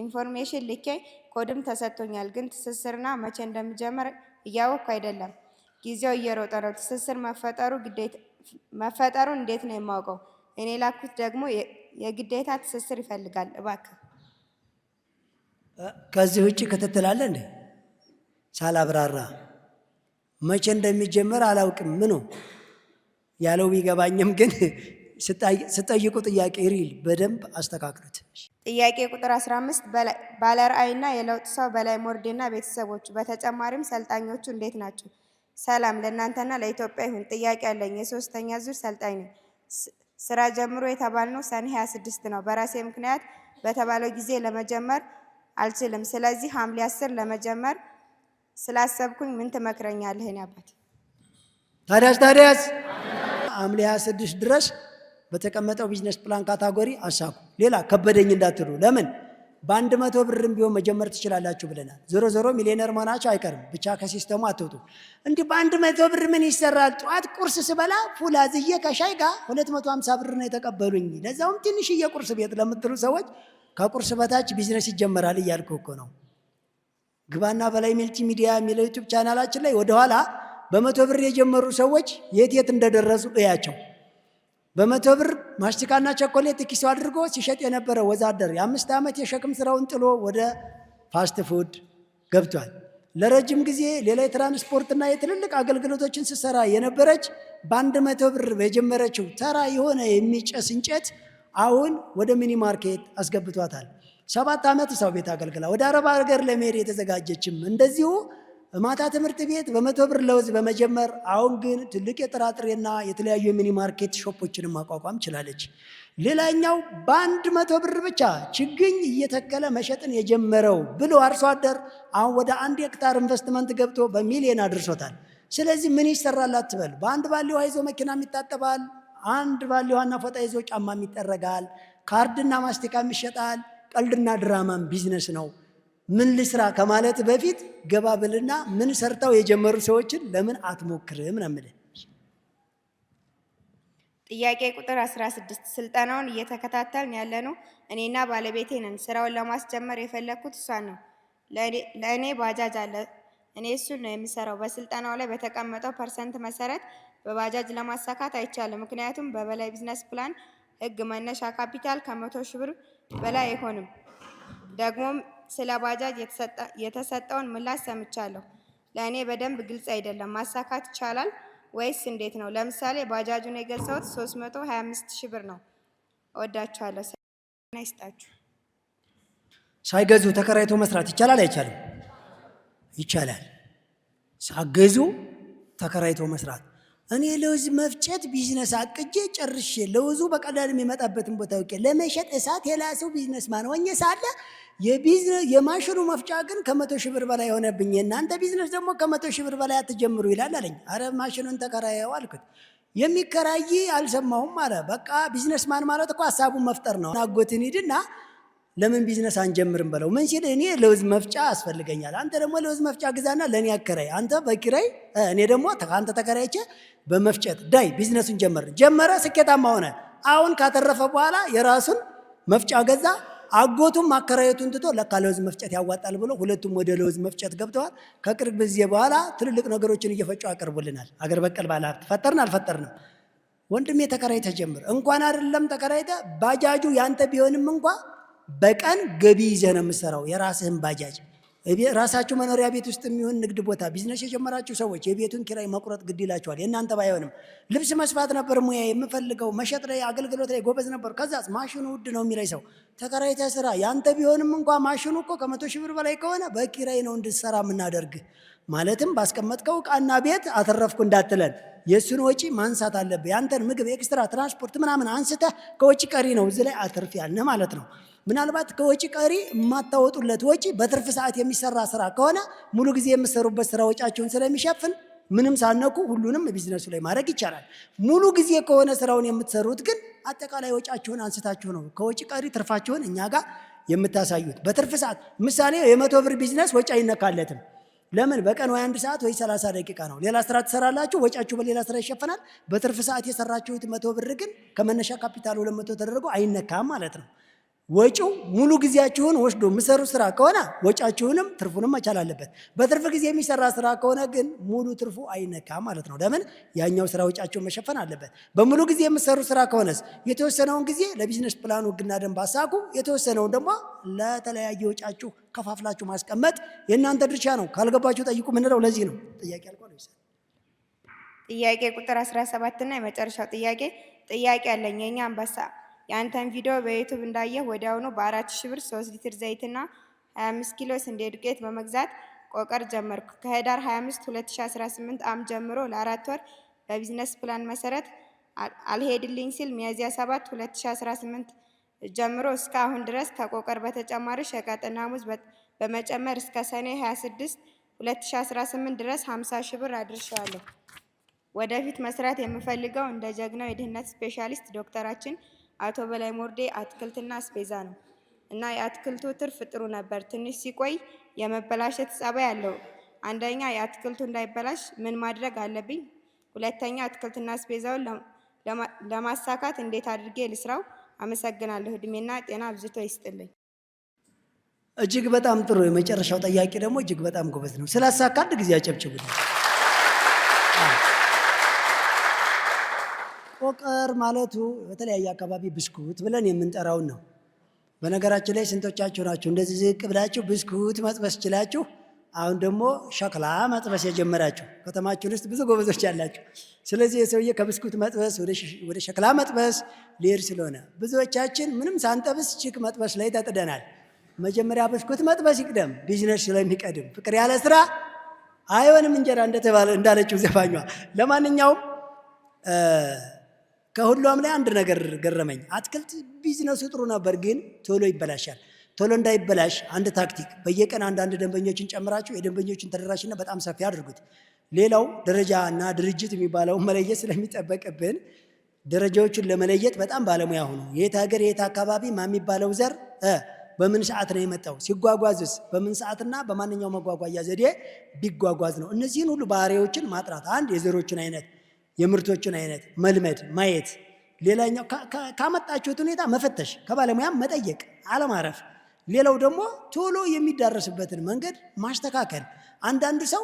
ኢንፎርሜሽን ልኬ ኮድም ተሰጥቶኛል፣ ግን ትስስርና መቼ እንደሚጀምር እያወቅኩ አይደለም። ጊዜው እየሮጠ ነው። ትስስር መፈጠሩን እንዴት ነው የማውቀው? እኔ ላኩት ደግሞ የግዴታ ትስስር ይፈልጋል። እባክህ ከዚህ ውጭ ክትትል አለ እንዴ? ሳላብራራ መቼ እንደሚጀመር አላውቅም። ምኑ ያለው ቢገባኝም ግን ስጠይቁ ጥያቄ ሪል በደንብ አስተካክሉት። ጥያቄ ቁጥር 15 ባለራዕይና የለውጥ ሰው በላይ ሞርዴና ቤተሰቦቹ በተጨማሪም ሰልጣኞቹ እንዴት ናቸው? ሰላም ለእናንተና ለኢትዮጵያ ይሁን። ጥያቄ አለኝ። የሶስተኛ ዙር ሰልጣኝ ነኝ። ስራ ጀምሮ የተባልነው ሰኔ 26 ነው። በራሴ ምክንያት በተባለው ጊዜ ለመጀመር አልችልም። ስለዚህ ሐምሌ 10 ለመጀመር ስላሰብኩኝ ምን ትመክረኛለህ? እኔ አባት ታዲያስ ሐምሌ 26 ድረስ በተቀመጠው ቢዝነስ ፕላን ካታጎሪ አሳኩ። ሌላ ከበደኝ እንዳትሉ። ለምን በ100 ብርም ቢሆን መጀመር ትችላላችሁ ብለናል። ዞሮ ሚሊዮነር መሆናችሁ አይቀርም። ብቻ ከሲስተሙ አትውጡ። እንዲህ በ100 ብር ምን ይሰራል? ጠዋት ቁርስ ስበላ ፉል አዝዬ ከሻይ ጋር 250 ብር ነው የተቀበሉኝ። ለዛውም ትንሽዬ ቁርስ ቤት ለምትሉ ሰዎች ከቁርስ በታች ቢዝነስ ይጀመራል እያልኩ እኮ ነው። ግባና በላይ መልቲ ሚዲያ የሚለው ዩቲዩብ ቻናላችን ላይ ወደኋላ በ100 ብር የጀመሩ ሰዎች የት እንደደረሱ እያቸው። በ100 ብር ማስቲካና ቸኮሌት ኪሱ አድርጎ ሲሸጥ የነበረ ወዛደር የ5 ዓመት የሸክም ስራውን ጥሎ ወደ ፋስት ፉድ ገብቷል። ለረጅም ጊዜ ሌላ የትራንስፖርትና የትልልቅ አገልግሎቶችን ስትሰራ የነበረች በ100 ብር የጀመረችው ተራ የሆነ የሚጨስ እንጨት አሁን ወደ ሚኒ ማርኬት አስገብቷታል። 7 ዓመት ሰው ቤት አገልግላ ወደ አረብ ሀገር ለመሄድ የተዘጋጀችም እንደዚሁ ማታ ትምህርት ቤት በ100 ብር ለውዝ በመጀመር አሁን ግን ትልቅ የጥራጥሬና የተለያዩ የሚኒ ማርኬት ሾፖችንም ማቋቋም ችላለች። ሌላኛው በ100 ብር ብቻ ችግኝ እየተከለ መሸጥን የጀመረው ብሎ አርሶ አደር አሁን ወደ 1 ሄክታር ኢንቨስትመንት ገብቶ በሚሊዮን አድርሶታል። ስለዚህ ምን ይሰራል አትበል። በአንድ ባሊ ውሃ ይዞ መኪናም ይታጠባል፣ አንድ ባሊ ውሃና ፎጣ ይዞ ጫማም ይጠረጋል፣ ካርድና ማስቲካም ይሸጣል። ቀልድና ድራማም ቢዝነስ ነው። ምን ልስራ ከማለት በፊት ገባ ብልና ምን ሰርተው የጀመሩ ሰዎችን ለምን አትሞክርም ነው የምልህ። ጥያቄ ቁጥር 16 ስልጠናውን እየተከታተልን ያለነው እኔና ባለቤቴ ነን። ስራውን ለማስጀመር የፈለኩት እሷን ነው። ለእኔ ባጃጅ አለ፣ እኔ እሱን ነው የምሰራው። በስልጠናው ላይ በተቀመጠው ፐርሰንት መሰረት በባጃጅ ለማሳካት አይቻልም። ምክንያቱም በበላይ ቢዝነስ ፕላን ህግ መነሻ ካፒታል ከ100 ሺህ ብር በላይ አይሆንም። ደግሞም ስለ ባጃጅ የተሰጠውን ምላሽ ሰምቻለሁ። ለእኔ በደንብ ግልጽ አይደለም። ማሳካት ይቻላል? ወይስ እንዴት ነው? ለምሳሌ ባጃጁን የገዛሁት 325 ሺህ ብር ነው። እወዳችኋለሁ። ሰላም ይስጣችሁ። ሳይገዙ ተከራይቶ መስራት ይቻላል አይቻልም? ይቻላል። ሳገዙ ተከራይቶ መስራት። እኔ ለውዝ መፍጨት ቢዝነስ አቅጄ ጨርሼ ለውዙ በቀላል የሚመጣበትን ቦታ አውቄ ለመሸጥ እሳት የላሰው ቢዝነስማን ሆኜ ሳለ የማሽኑ መፍጫ ግን ከ100 ሺህ ብር በላይ ሆነብኝ። እናንተ ቢዝነስ ደግሞ ከ100 ሺህ ብር በላይ አትጀምሩ ይላል አለኝ። አረ ማሽኑን ተከራየው አልኩት። የሚከራይ አልሰማሁም አለ። በቃ ቢዝነስማን ማለት እኮ ሀሳቡን መፍጠር ነው። አጎትን ሂድና ለምን ቢዝነስ አንጀምርም በለው። ምን ሲል እኔ ለውዝ መፍጫ ያስፈልገኛል፣ አንተ ደግሞ ለውዝ መፍጫ ግዛና ለኔ አከራይ፣ አንተ በኪራይ እኔ ደግሞ አንተ ተከራይቼ በመፍጨት ዳይ ቢዝነሱን ጀመረ። ስኬታማ ሆነ። አሁን ካተረፈ በኋላ የራሱን መፍጫ ገዛ። አጎቱም ማከራየቱን ትቶ ለካ ለውዝ መፍጨት ያዋጣል ብሎ ሁለቱም ወደ ለውዝ መፍጨት ገብተዋል። ከቅርብ ጊዜ በኋላ ትልልቅ ነገሮችን እየፈጩ ያቀርቡልናል። አገር በቀል ባለሀብት ፈጠርን አልፈጠርንም ወንድሜ ተከራይተህ ጀምር። እንኳን አይደለም ተከራይተህ ባጃጁ ያንተ ቢሆንም እንኳ በቀን ገቢ ይዘህ ነው የምትሰራው። የራስህን ባጃጅ ራሳችሁ መኖሪያ ቤት ውስጥ የሚሆን ንግድ ቦታ ቢዝነስ የጀመራችሁ ሰዎች የቤቱን ኪራይ መቁረጥ ግድ ይላችኋል። የእናንተ ባይሆንም ልብስ መስፋት ነበር ሙያ የምፈልገው፣ መሸጥ ላይ አገልግሎት ላይ ጎበዝ ነበር። ከዛስ ማሽኑ ውድ ነው የሚለኝ ሰው ተከራይተህ ስራ። ያንተ ቢሆንም እንኳ ማሽኑ እኮ ከ100 ሺህ ብር በላይ ከሆነ በኪራይ ነው እንድትሰራ የምናደርግ። ማለትም ባስቀመጥከው ዕቃና ቤት አተረፍኩ እንዳትለን የእሱን ወጪ ማንሳት አለብህ። ያንተን ምግብ ኤክስትራ ትራንስፖርት ምናምን አንስተህ ከወጪ ቀሪ ነው እዚህ ላይ አትርፍ ያልነህ ማለት ነው። ምናልባት ከወጪ ቀሪ የማታወጡለት ወጪ በትርፍ ሰዓት የሚሰራ ስራ ከሆነ ሙሉ ጊዜ የምትሰሩበት ስራ ወጫችሁን ስለሚሸፍን ምንም ሳነቁ ሁሉንም ቢዝነሱ ላይ ማድረግ ይቻላል። ሙሉ ጊዜ ከሆነ ስራውን የምትሰሩት ግን አጠቃላይ ወጫችሁን አንስታችሁ ነው ከወጪ ቀሪ ትርፋችሁን እኛ ጋር የምታሳዩት። በትርፍ ሰዓት ምሳሌ የ100 ብር ቢዝነስ ወጪ አይነካለትም። ለምን? በቀን ወይ 1 ሰዓት ወይ 30 ደቂቃ ነው። ሌላ ስራ ትሰራላችሁ፣ ወጫችሁ በሌላ ስራ ይሸፈናል። በትርፍ ሰዓት የሰራችሁት 100 ብር ግን ከመነሻ ካፒታል 200 ተደርጎ አይነካም ማለት ነው። ወጪው ሙሉ ጊዜያችሁን ወስዶ የምሰሩ ስራ ከሆነ ወጫችሁንም ትርፉንም መቻል አለበት። በትርፍ ጊዜ የሚሰራ ስራ ከሆነ ግን ሙሉ ትርፉ አይነካም ማለት ነው። ለምን? ያኛው ስራ ወጫችሁን መሸፈን አለበት። በሙሉ ጊዜ የምሰሩ ስራ ከሆነስ የተወሰነውን ጊዜ ለቢዝነስ ፕላኑ ህግና ደንብ አሳጉ፣ የተወሰነውን ደግሞ ለተለያየ ወጫችሁ ከፋፍላችሁ ማስቀመጥ የእናንተ ድርሻ ነው። ካልገባችሁ ጠይቁ ምንለው ለዚህ ነው። ጥያቄ አልቋል። ጥያቄ ቁጥር 17 እና የመጨረሻው ጥያቄ አለኝ። የኛ አንበሳ የአንተን ቪዲዮ በዩቱብ እንዳየህ ወዲያውኑ በ4000 ብር 3 ሊትር ዘይትና 25 ኪሎ ስንዴ ዱቄት በመግዛት ቆቀር ጀመርኩ። ከህዳር 25 2018 ዓ.ም ጀምሮ ለ4 ወር በቢዝነስ ፕላን መሰረት አልሄድልኝ ሲል ሚያዝያ 7 2018 ጀምሮ እስከ አሁን ድረስ ከቆቀር በተጨማሪ ሸቀጥና ሙዝ በመጨመር እስከ ሰኔ 26 2018 ድረስ 50 ሺህ ብር አድርሻለሁ። ወደፊት መስራት የምፈልገው እንደ ጀግናው የድህነት ስፔሻሊስት ዶክተራችን አቶ በላይ ሞርዴ አትክልትና አስቤዛ ነው እና የአትክልቱ ትርፍ ጥሩ ነበር። ትንሽ ሲቆይ የመበላሸት ጸባይ አለው። አንደኛ የአትክልቱ እንዳይበላሽ ምን ማድረግ አለብኝ? ሁለተኛ አትክልትና አስቤዛውን ለማሳካት እንዴት አድርጌ ልስራው? አመሰግናለሁ። እድሜና ጤና አብዝቶ ይስጥልኝ። እጅግ በጣም ጥሩ። የመጨረሻው ጥያቄ ደግሞ እጅግ በጣም ጎበዝ ነው። ስላሳካ አንድ ጊዜ አጨብጭቡልኝ። ቆቀር ማለቱ በተለያየ አካባቢ ብስኩት ብለን የምንጠራውን ነው። በነገራችን ላይ ስንቶቻችሁ ናችሁ እንደዚህ ዝቅ ብላችሁ ብስኩት መጥበስ ችላችሁ አሁን ደግሞ ሸክላ መጥበስ የጀመራችሁ? ከተማችን ውስጥ ብዙ ጎበዞች ያላችሁ። ስለዚህ የሰውዬ ከብስኩት መጥበስ ወደ ሸክላ መጥበስ ሊሄድ ስለሆነ ብዙዎቻችን ምንም ሳንጠብስ ችክ መጥበስ ላይ ተጥደናል። መጀመሪያ ብስኩት መጥበስ ይቅደም፣ ቢዝነስ ስለሚቀድም። ፍቅር ያለ ስራ አይሆንም እንጀራ እንደተባለ እንዳለችው ዘፋኟ። ለማንኛውም ከሁሉም ላይ አንድ ነገር ገረመኝ። አትክልት ቢዝነሱ ጥሩ ነበር፣ ግን ቶሎ ይበላሻል። ቶሎ እንዳይበላሽ አንድ ታክቲክ፣ በየቀን አንዳንድ ደንበኞችን ጨምራችሁ የደንበኞችን ተደራሽነት በጣም ሰፊ አድርጉት። ሌላው ደረጃና ድርጅት የሚባለውን መለየት ስለሚጠበቅብን ደረጃዎቹን ለመለየት በጣም ባለሙያ ሆኑ። የት ሀገር የት አካባቢ የሚባለው ዘር በምን ሰዓት ነው የመጣው፣ ሲጓጓዝስ በምን ሰዓትና በማንኛው መጓጓዣ ዘዴ ቢጓጓዝ ነው። እነዚህን ሁሉ ባህሪዎችን ማጥራት፣ አንድ የዘሮችን አይነት የምርቶችን አይነት መልመድ ማየት፣ ሌላኛው ካመጣችሁት ሁኔታ መፈተሽ፣ ከባለሙያም መጠየቅ፣ አለማረፍ። ሌላው ደግሞ ቶሎ የሚዳረስበትን መንገድ ማስተካከል። አንዳንድ ሰው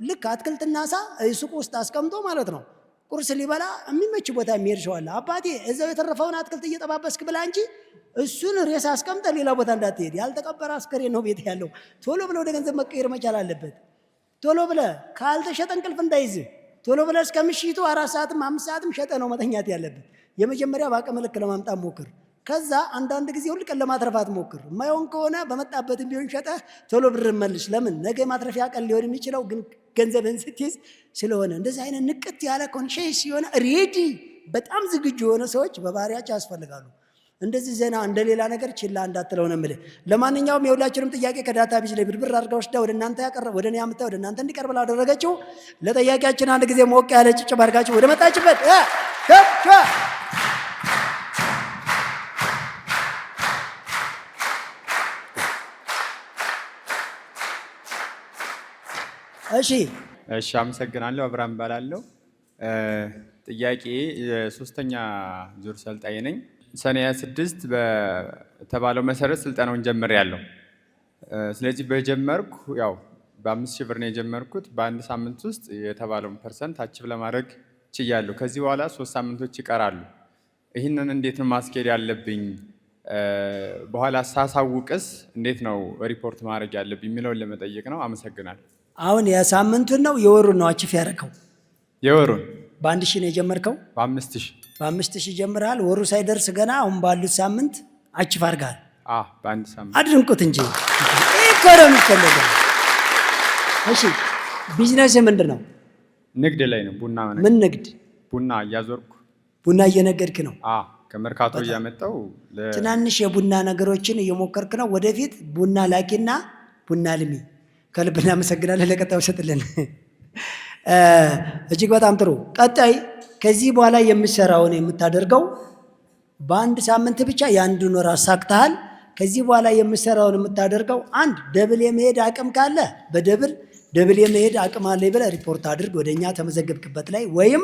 ልክ አትክልትና አሳ ሱቅ ውስጥ አስቀምጦ ማለት ነው ቁርስ ሊበላ የሚመች ቦታ የሚሄድ ሰው አለ። አባቴ እዛው የተረፈውን አትክልት እየጠባበስክ ብላ እንጂ እሱን ሬሳ አስቀምጠ ሌላ ቦታ እንዳትሄድ። ያልተቀበረ አስከሬን ነው ቤት ያለው። ቶሎ ብለ ወደ ገንዘብ መቀየር መቻል አለበት። ቶሎ ብለ ካልተሸጠ እንቅልፍ እንዳይዝ ቶሎ ብለህ እስከ ምሽቱ 4 ሰዓትም 5 ሰዓትም ሸጠ ነው መተኛት ያለብህ። የመጀመሪያ በአቅም ልክ ለማምጣት ሞክር። ከዛ አንዳንድ ጊዜ ሁል ቀን ለማትረፋት ሞክር። የማይሆን ከሆነ በመጣበትም ቢሆን ሸጠህ ቶሎ ብር መልስ። ለምን ነገ ማትረፊያ ቀን ሊሆን የሚችለው ግን ገንዘብህን ስትይዝ ስለሆነ። እንደዚህ አይነት ንቅት ያለ ኮንሽስ የሆነ ሬዲ በጣም ዝግጁ የሆነ ሰዎች በባህሪያቸው ያስፈልጋሉ። እንደዚህ ዘና እንደሌላ ነገር ችላ እንዳትለው ነው የምልህ። ለማንኛውም የሁላችንም ጥያቄ ከዳታ ቤዝ ላይ ብርብር አድርጋ ወስዳ ወደ እናንተ ያቀረበ ወደ እኔ አምጥታ ወደ እናንተ እንዲቀርብ ላደረገችው ለጠያቂያችን አንድ ጊዜ ሞቅ ያለ ጭብጨባ አድርጋችሁ ወደ መጣችበት እሺ አመሰግናለሁ። አብርሃም እባላለሁ። ጥያቄ የሶስተኛ ዙር ሰልጣኝ ነኝ። ሰኔ 26 በተባለው መሰረት ስልጠናውን ጀምሬያለሁ። ስለዚህ በጀመርኩ ያው በ5000 ብር ነው የጀመርኩት። በአንድ ሳምንት ውስጥ የተባለውን ፐርሰንት አቺቭ ለማድረግ ችያለሁ። ከዚህ በኋላ 3 ሳምንቶች ይቀራሉ። ይህንን እንዴት ነው ማስኬድ ያለብኝ? በኋላ ሳሳውቅስ እንዴት ነው ሪፖርት ማድረግ ያለብኝ የሚለውን ለመጠየቅ ነው። አመሰግናለሁ። አሁን የሳምንቱን ነው የወሩን ነው አቺቭ ያደረከው? የወሩን በ1000 ነው የጀመርከው? በ5000 ጀምረሃል። ወሩ ሳይደርስ ገና አሁን ባሉት ሳምንት አቺቭ አድርገሃል። በአንድ ሳምንት አድንቁት እንጂ ኢኮኖሚ ይፈልጋል። እሺ ቢዝነስ ምንድን ነው? ንግድ ላይ ነው። ቡና ማለት ምን ንግድ? ቡና እያዞርኩ ቡና እየነገድክ ነው? ከመርካቶ እያመጣው ትናንሽ የቡና ነገሮችን እየሞከርክ ነው። ወደፊት ቡና ላኪና ቡና ልሚ። ከልብ እናመሰግናለን። ለቀጣዩ ሰጥልን። እጅግ በጣም ጥሩ። ቀጣይ ከዚህ በኋላ የምትሰራውን የምታደርገው በአንድ ሳምንት ብቻ የአንዱን ወር አሳክተሃል። ከዚህ በኋላ የምትሰራውን የምታደርገው አንድ ደብል የመሄድ አቅም ካለ በደብል የመሄድ አቅም አለ ብለህ ሪፖርት አድርግ ወደኛ ተመዘገብክበት ላይ። ወይም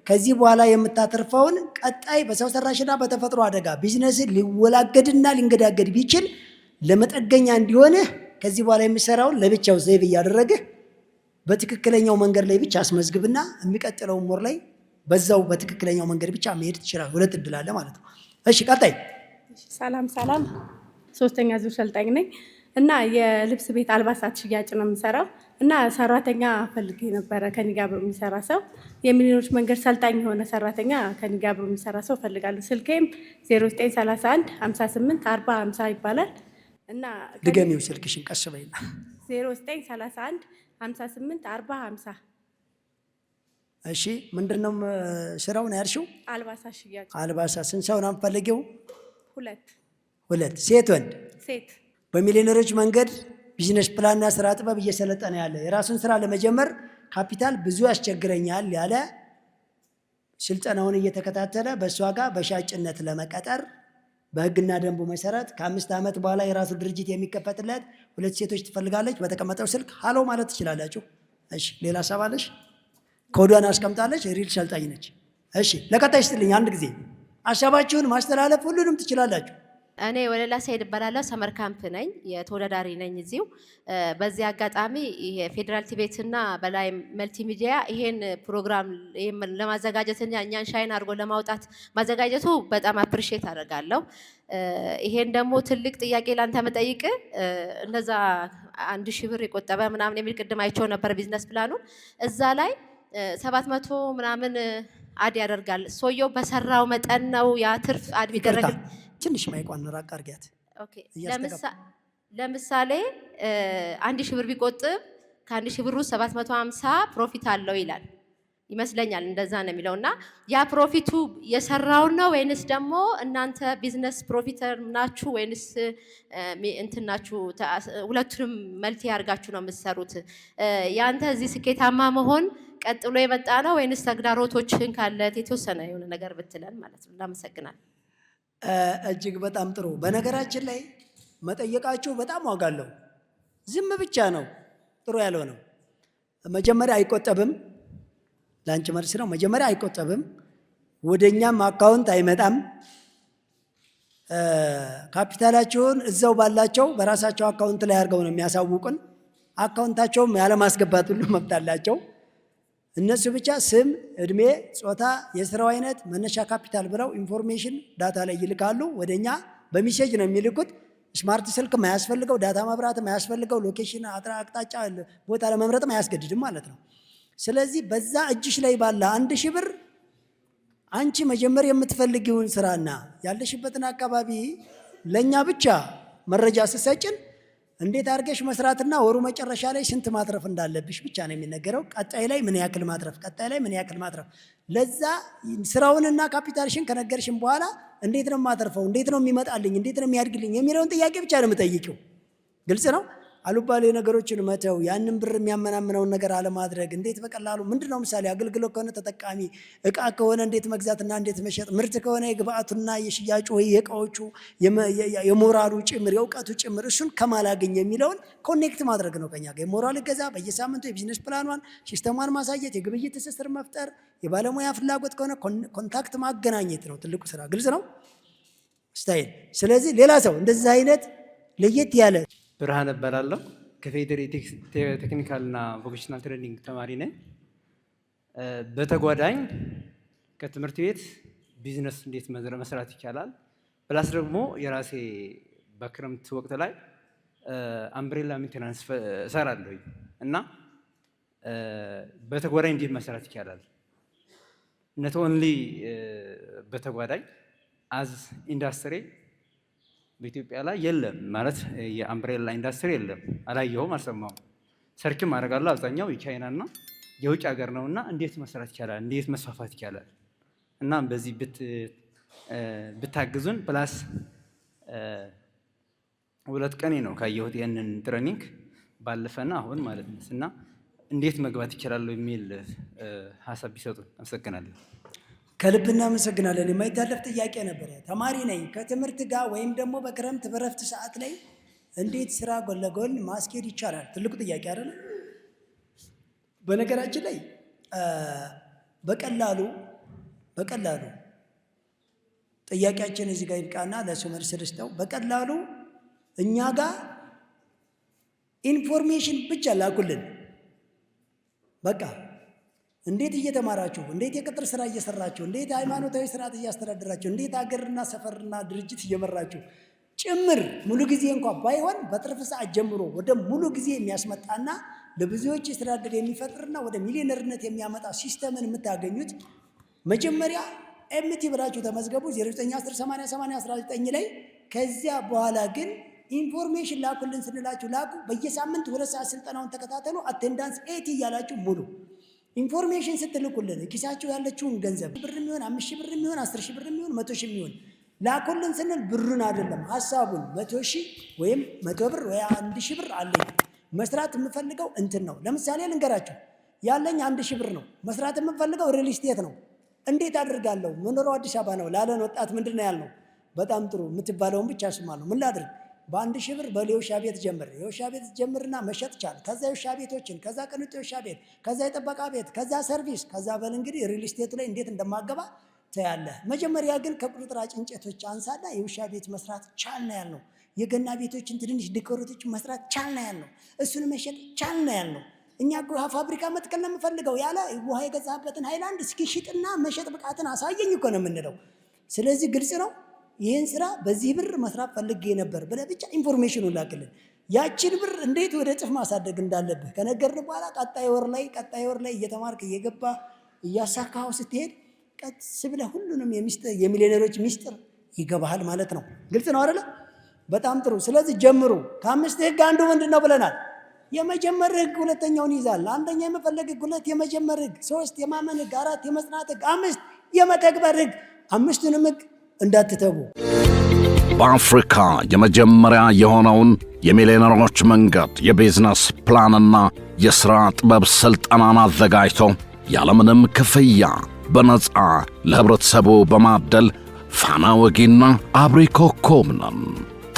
ከዚህ በኋላ የምታተርፈውን ቀጣይ በሰው ሰራሽና በተፈጥሮ አደጋ ቢዝነስን ሊወላገድና ሊንገዳገድ ቢችል ለመጠገኛ እንዲሆንህ ከዚህ በኋላ የምትሰራውን ለብቻው ሴቭ እያደረግህ በትክክለኛው መንገድ ላይ ብቻ አስመዝግብና የሚቀጥለው ወር ላይ በዛው በትክክለኛው መንገድ ብቻ መሄድ ትችላለህ። 2 እድል አለ ማለት ነው። እሺ ቀጣይ። ሰላም ሶስተኛ ዙር ሰልጣኝ ነኝ እና የልብስ ቤት አልባሳት ሽያጭ ነው የምሰራው እና ሰራተኛ ፈልጌ ነበረ ከኔ ጋር አብሮ የሚሰራ ሰው። የሚሊዮኖች መንገድ ሰልጣኝ የሆነ ሰራተኛ ከኔ ጋር አብሮ የሚሰራ ሰው ፈልጋለሁ። ስልኬም 0931 58 40 50 ይባላል እና ድገሚው ስልክሽን ቀስ በይና 0931 58 40 50። እሺ ምንድነው ስራውን ያልሽው? አልባሳት ሽያጭ። አልባሳት። ስንት ሰው ነው የምትፈልጊው? 2 ሴት ወንድ? ሴት። በሚሊዮነሮች መንገድ ቢዝነስ ፕላንና ስራ ጥበብ እየሰለጠነ ያለ የራሱን ስራ ለመጀመር ካፒታል ብዙ ያስቸግረኛል ያለ ስልጠናውን እየተከታተለ በእሷ ጋር በሻጭነት ለመቀጠር በህግና ደንቡ መሰረት ከ5 ዓመት በኋላ የራሱ ድርጅት የሚከፈትለት 2 ሴቶች ትፈልጋለች። በተቀመጠው ስልክ ሃሎ ማለት ትችላላችሁ። እሺ ሌላ ሀሳብ አለሽ? ኮዷን አስቀምጣለች። ሪል ሰልጣኝ ነች። እሺ ለቀጣይ ስትልኝ አንድ ጊዜ ሀሳባችሁን ማስተላለፍ ሁሉንም ትችላላችሁ። እኔ ወለላ ሰይድ እባላለሁ። ሰመር ካምፕ ነኝ፣ የተወዳዳሪ ነኝ እዚሁ። በዚህ አጋጣሚ የፌዴራል ቲቤትና በላይ መልቲሚዲያ ይሄን ፕሮግራም ለማዘጋጀትና እኛን ሻይን አድርጎ ለማውጣት ማዘጋጀቱ በጣም አፕሪሼት አደርጋለሁ። ይሄን ደግሞ ትልቅ ጥያቄ ላንተ መጠይቅ እነዛ 1000 ብር የቆጠበ ምናምን የሚል ቅድም አይቼው ነበር ቢዝነስ ፕላኑን። እዛ ላይ 700 ምናምን አድ ያደርጋል። ሰውየው በሰራው መጠን ነው ያ ትርፍ አድ ቢደረግ ትንሽ ማይቋን ራቅ አድርጊያት። ኦኬ ለምሳሌ 1000 ብር ቢቆጥብ ከ1000 ብር ውስጥ 750 ፕሮፊት አለው ይላል ይመስለኛል። እንደዛ ነው የሚለውና ያ ፕሮፊቱ የሰራው ነው ወይንስ ደግሞ እናንተ ቢዝነስ ፕሮፊተር ናችሁ ወይንስ እንትናችሁ ሁለቱንም መልቲ ያርጋችሁ ነው የምትሰሩት? ያንተ እዚህ ስኬታማ መሆን ቀጥሎ የመጣ ነው ወይንስ ተግዳሮቶችን ካለት የተወሰነ የሆነ ነገር ብትለን ማለት ነው። እናመሰግናለን። እጅግ በጣም ጥሩ። በነገራችን ላይ መጠየቃችሁ በጣም ዋጋ አለው። ዝም ብቻ ነው ጥሩ ያለው ነው። መጀመሪያ አይቆጠብም፣ ላንቺ መልስ ነው። መጀመሪያ አይቆጠብም፣ ወደኛም አካውንት አይመጣም። ካፒታላቸውን እዛው ባላቸው በራሳቸው አካውንት ላይ አድርገው ነው የሚያሳውቁን። አካውንታቸውም ያለማስገባት ሁሉ መብት አላቸው። እነሱ ብቻ ስም፣ እድሜ፣ ጾታ፣ የስራው አይነት፣ መነሻ ካፒታል ብለው ኢንፎርሜሽን ዳታ ላይ ይልካሉ። ወደኛ በሚሴጅ ነው የሚልኩት። ስማርት ስልክ ማያስፈልገው፣ ዳታ መብራት ማያስፈልገው፣ ሎኬሽን አቅጣጫ ቦታ ለመምረጥ ማያስገድድም ማለት ነው። ስለዚህ በዛ እጅሽ ላይ ባለ 1000 ብር አንቺ መጀመር የምትፈልጊውን ስራና ያለሽበትን አካባቢ ለኛ ብቻ መረጃ ስሰጭን እንዴት አድርገሽ መስራትና ወሩ መጨረሻ ላይ ስንት ማትረፍ እንዳለብሽ ብቻ ነው የሚነገረው። ቀጣይ ላይ ምን ያክል ማትረፍ፣ ቀጣይ ላይ ምን ያክል ማትረፍ። ለዛ ስራውንና ካፒታልሽን ከነገርሽን በኋላ እንዴት ነው ማትረፈው፣ እንዴት ነው የሚመጣልኝ፣ እንዴት ነው የሚያድግልኝ የሚለውን ጥያቄ ብቻ ነው የምጠይቂው። ግልጽ ነው። አሉባሌ ነገሮችን መተው፣ ያንን ብር የሚያመናምነውን ነገር አለማድረግ። እንዴት በቀላሉ ምንድነው ምሳሌ አገልግሎት ከሆነ ተጠቃሚ፣ እቃ ከሆነ እንዴት መግዛትና እንዴት መሸጥ፣ ምርት ከሆነ የግብአቱና የሽያጩ ወይ የእቃዎቹ የሞራሉ ጭምር የእውቀቱ ጭምር እሱን ከማላገኝ የሚለውን ኮኔክት ማድረግ ነው ከኛ ጋር። የሞራል እገዛ በየሳምንቱ የቢዝነስ ፕላኗን ሲስተሟን ማሳየት፣ የግብይት ትስስር መፍጠር፣ የባለሙያ ፍላጎት ከሆነ ኮንታክት ማገናኘት ነው ትልቁ ስራ። ግልጽ ነው ስታይል። ስለዚህ ሌላ ሰው እንደዚህ አይነት ለየት ያለ ብርሃን እባላለሁ። ከፌዴሪ ቴክኒካልና ቮኬሽናል ትሬኒንግ ተማሪ ነኝ። በተጓዳኝ ከትምህርት ቤት ቢዝነስ እንዴት መስራት ይቻላል ፕላስ ደግሞ የራሴ በክረምት ወቅት ላይ አምብሬላ ሜንቴናንስ እሰራለሁ እና በተጓዳኝ እንዴት መስራት ይቻላል ነት ኦንሊ በተጓዳኝ አዝ ኢንዱስትሪ በኢትዮጵያ ላይ የለም ማለት የአምብሬላ ኢንዱስትሪ የለም። አላየሁም፣ አልሰማሁም። ሰርችም አደርጋለሁ። አብዛኛው የቻይናና የውጭ ሀገር ነውና እንዴት መስራት ይቻላል? እንዴት መስፋፋት ይቻላል? እና በዚህ ብታግዙን ፕላስ 2 ቀን ነው ካየሁት ያንን ትሬኒንግ ባለፈና አሁን ማለት ነው እና እንዴት መግባት ይችላል የሚል ሀሳብ ቢሰጡን አመሰግናለሁ። ከልብ እናመሰግናለን። የማይታለፍ ጥያቄ ነበረ። ተማሪ ነኝ ከትምህርት ጋር ወይም ደግሞ በክረምት በረፍት ሰዓት ላይ እንዴት ስራ ጎን ለጎን ማስኬድ ይቻላል? ትልቁ ጥያቄ አይደል? በነገራችን ላይ በቀላሉ ጥያቄያችን እዚህ ጋር ይብቃና ለሱ መልስ ልስጠው። በቀላሉ እኛ ጋር ኢንፎርሜሽን ብቻ ላኩልን። በቃ እንዴት እየተማራችሁ፣ እንዴት የቅጥር ስራ እየሰራችሁ፣ እንዴት ሃይማኖታዊ ስርዓት እያስተዳደራችሁ፣ እንዴት ሀገርና ሰፈርና ድርጅት እየመራችሁ ጭምር ሙሉ ጊዜ እንኳን ባይሆን በትርፍ ሰዓት ጀምሮ ወደ ሙሉ ጊዜ የሚያስመጣና ለብዙዎች የስራ ዕድል የሚፈጥርና ወደ ሚሊዮነርነት የሚያመጣ ሲስተምን የምታገኙት መጀመሪያ ኤምቲ ብላችሁ ተመዝገቡ 09108819 ላይ። ከዚያ በኋላ ግን ኢንፎርሜሽን ላኩልን ስንላችሁ ላኩ። በየሳምንት 2 ሰዓት ስልጠናውን ተከታተሉ። አቴንዳንስ 80 እያላችሁ ሙሉ ኢንፎርሜሽን ስትልኩልን ኪሳችሁ ያለችውን ገንዘብ ብር የሚሆን 5000 ብር የሚሆን 10000 ብር የሚሆን 100000 የሚሆን ላኩልን ስንል ብሩን አይደለም ሐሳቡን 100000 ወይም 100 ብር ወይ 1000 ብር አለኝ መስራት የምፈልገው እንትን ነው። ለምሳሌ ልንገራችሁ፣ ያለኝ 1000 ብር ነው። መስራት የምፈልገው ሪል ስቴት ነው። እንዴት አድርጋለሁ? መኖሪያው አዲስ አበባ ነው ላለን ወጣት ምንድነው ያልነው? በጣም ጥሩ የምትባለውን ብቻ ስማለሁ። ምን ላድርግ? በ1000 ብር በሌውሻ ቤት ጀምር። የውሻ ቤት ጀምርና መሸጥ ቻል። ከዛ የውሻ ቤቶችን፣ ከዛ ቅንጡ የውሻ ቤት፣ ከዛ የጠበቃ ቤት፣ ከዛ ሰርቪስ፣ ከዛ በል እንግዲህ ሪል ስቴቱ ላይ እንዴት እንደማገባ ታያለህ። መጀመሪያ ግን ከቁርጥራጭ እንጨቶች አንሳና የውሻ ቤት መስራት ቻል ነው ያልነው። የገና ቤቶችን ትንንሽ ዲኮሬቶች መስራት ቻል ነው ያልነው። እሱን መሸጥ ቻል ነው ያልነው። እኛ ውሃ ፋብሪካ መትከል ነው የምፈልገው ያለ ውሃ የገዛበትን ሃይላንድ እስኪ ሽጥና መሸጥ ብቃትን አሳየኝ እኮ ነው የምንለው። ስለዚህ ግልጽ ነው። ይህን ስራ በዚህ ብር መስራት ፈልጌ ነበር ብለህ ብቻ ኢንፎርሜሽኑ ላክልን። ያችን ብር እንዴት ወደ እጥፍ ማሳደግ እንዳለብህ ከነገርን በኋላ ቀጣይ ወር ላይ እየተማርክ እየገባ እያሳካው ስትሄድ ቀስ ብለህ ሁሉንም የሚሊዮነሮች ሚስጥር ይገባሃል ማለት ነው። ግልጽ ነው አይደለ? በጣም ጥሩ። ስለዚህ ጀምሩ። ከ5 ህግ አንዱ ምንድን ነው ብለናል? የመጀመር ህግ ሁለተኛውን ይዛል። አንደኛ የመፈለግ ህግ፣ 2 የመጀመር ህግ፣ 3 የማመን ህግ፣ 4 የመጽናት ህግ፣ 5 የመተግበር ህግ። 5ቱንም ህግ እንዳትተቡ። በአፍሪካ የመጀመሪያ የሆነውን የሚሊዮነሮች መንገድ የቢዝነስ ፕላንና የሥራ ጥበብ ሥልጠናን አዘጋጅቶ ያለምንም ክፍያ በነፃ ለህብረተሰቡ በማደል ፋና ወጊና አብሪ ኮከብ ነን።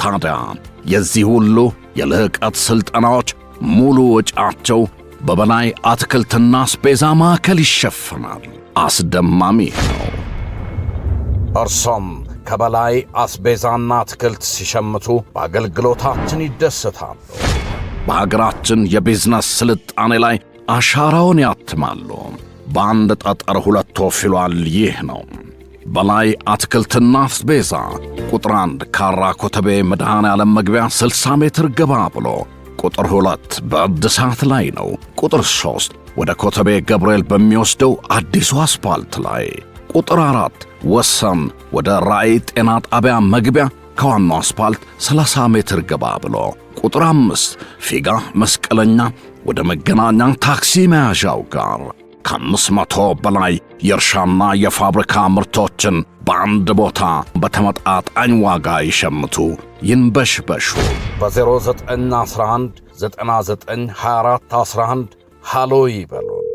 ታዲያ የዚህ ሁሉ የልህቀት ሥልጠናዎች ሙሉ ወጪያቸው በበላይ አትክልትና አስቤዛ ማዕከል ይሸፈናል። አስደማሚ ነው። እርሶም ከበላይ አስቤዛና አትክልት ሲሸምቱ በአገልግሎታችን ይደሰታሉ። በሀገራችን የቢዝነስ ስልጣኔ ላይ አሻራውን ያትማሉ። በአንድ ጠጠር 2 ወፍ ይሏል። ይህ ነው በላይ አትክልትና አስቤዛ። ቁጥር 1 ካራ ኮተቤ መድኃኔ ዓለም መግቢያ 60 ሜትር ገባ ብሎ፣ ቁጥር 2 በእድሳት ላይ ነው። ቁጥር 3 ወደ ኮተቤ ገብርኤል በሚወስደው አዲሱ አስፓልት ላይ፣ ቁጥር 4 ወሰን ወደ ራእይ ጤና ጣቢያ መግቢያ ከዋናው አስፓልት 30 ሜትር ገባ ብሎ፣ ቁጥር 5 ፊጋ መስቀለኛ ወደ መገናኛ ታክሲ መያዣው ጋር ከ500 በላይ የእርሻና የፋብሪካ ምርቶችን በአንድ ቦታ በተመጣጣኝ ዋጋ ይሸምቱ፣ ይንበሽበሹ። በ0911 992411 ሃሎ ይበሉን።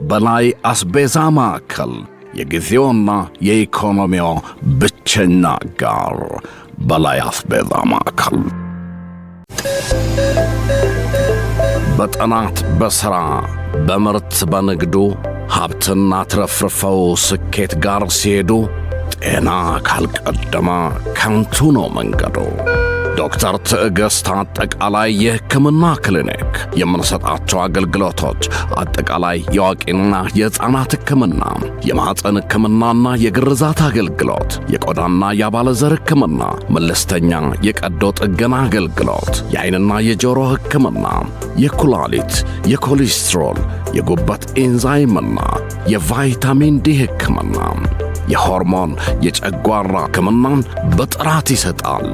በላይ አስቤዛ ማዕከል የጊዜውና የኢኮኖሚው ብቸኛ ጋር በላይ አስቤዛ ማዕከል። በጥናት በሥራ በምርት በንግዱ ሀብትና ትረፍርፈው ስኬት ጋር ሲሄዱ ጤና ካልቀደመ ከንቱ ነው መንገዱ። ዶክተር ትዕግስት አጠቃላይ የሕክምና ክሊኒክ የምንሰጣቸው አገልግሎቶች አጠቃላይ የአዋቂና የሕፃናት ሕክምና፣ የማኅፀን ሕክምናና የግርዛት አገልግሎት፣ የቆዳና የአባለዘር ሕክምና፣ መለስተኛ የቀዶ ጥገና አገልግሎት፣ የዓይንና የጆሮ ሕክምና፣ የኩላሊት፣ የኮሌስትሮል፣ የጉበት ኤንዛይምና የቫይታሚን ዲ ሕክምና፣ የሆርሞን የጨጓራ ሕክምናን በጥራት ይሰጣል።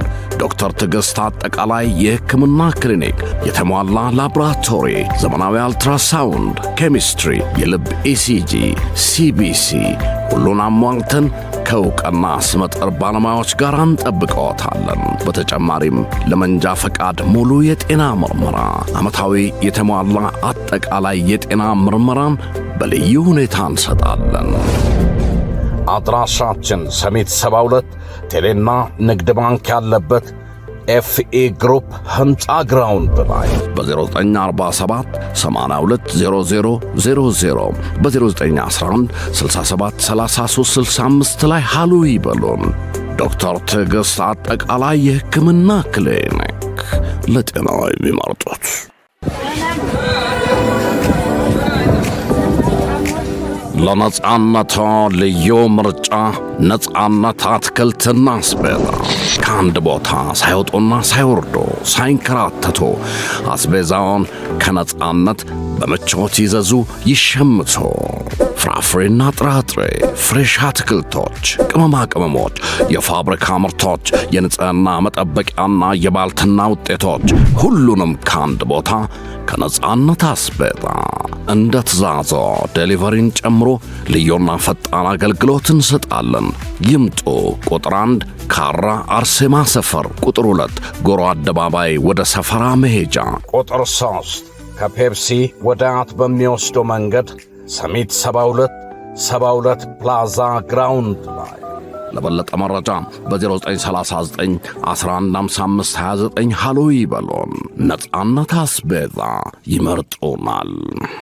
ዶክተር ትዕግስት አጠቃላይ የሕክምና ክሊኒክ የተሟላ ላቦራቶሪ፣ ዘመናዊ አልትራሳውንድ፣ ኬሚስትሪ፣ የልብ ኢሲጂ፣ ሲቢሲ ሁሉን አሟልተን ከእውቅና ስመጥር ባለሙያዎች ጋር እንጠብቀዎታለን። በተጨማሪም ለመንጃ ፈቃድ ሙሉ የጤና ምርመራ፣ ዓመታዊ የተሟላ አጠቃላይ የጤና ምርመራን በልዩ ሁኔታ እንሰጣለን። አድራሻችን ሰሚት 72 ቴሌና ንግድ ባንክ ያለበት ኤፍኢ ግሩፕ ሕንፃ ግራውንድ ላይ በ0947 820000 በ0911 673365 ላይ ሃሎ ይበሉን። ዶክተር ትዕግስት አጠቃላይ የሕክምና ክሊኒክ ለጤናው የሚመርጡት። ለነጻነቶ ልዩ ምርጫ ነጻነት አትክልትና አስቤዛ ከአንድ ቦታ ሳይወጡና ሳይወርዱ ሳይንከራተቱ አስቤዛውን ከነጻነት በምቾት ይዘዙ፣ ይሸምቱ። ፍራፍሬና ጥራጥሬ፣ ፍሬሽ አትክልቶች፣ ቅመማ ቅመሞች፣ የፋብሪካ ምርቶች፣ የንጽሕና መጠበቂያና የባልትና ውጤቶች ሁሉንም ከአንድ ቦታ ከነጻነት አስቤዛ እንደ ትእዛዞ ዴሊቨሪን ጨምሮ ልዩና ፈጣን አገልግሎት እንሰጣለን። ይምጡ። ቁጥር 1 ካራ አርሴማ ሰፈር፣ ቁጥር 2 ጎሮ አደባባይ ወደ ሰፈራ መሄጃ፣ ቁጥር 3 ከፔፕሲ ወደ አያት በሚወስደው መንገድ ሰሚት 72 ፕላዛ ግራውንድ ላይ። ለበለጠ መረጃ በ0939 115529 ሃሎ ይበሉን። ነጻነት አስቤዛ ይመርጡናል።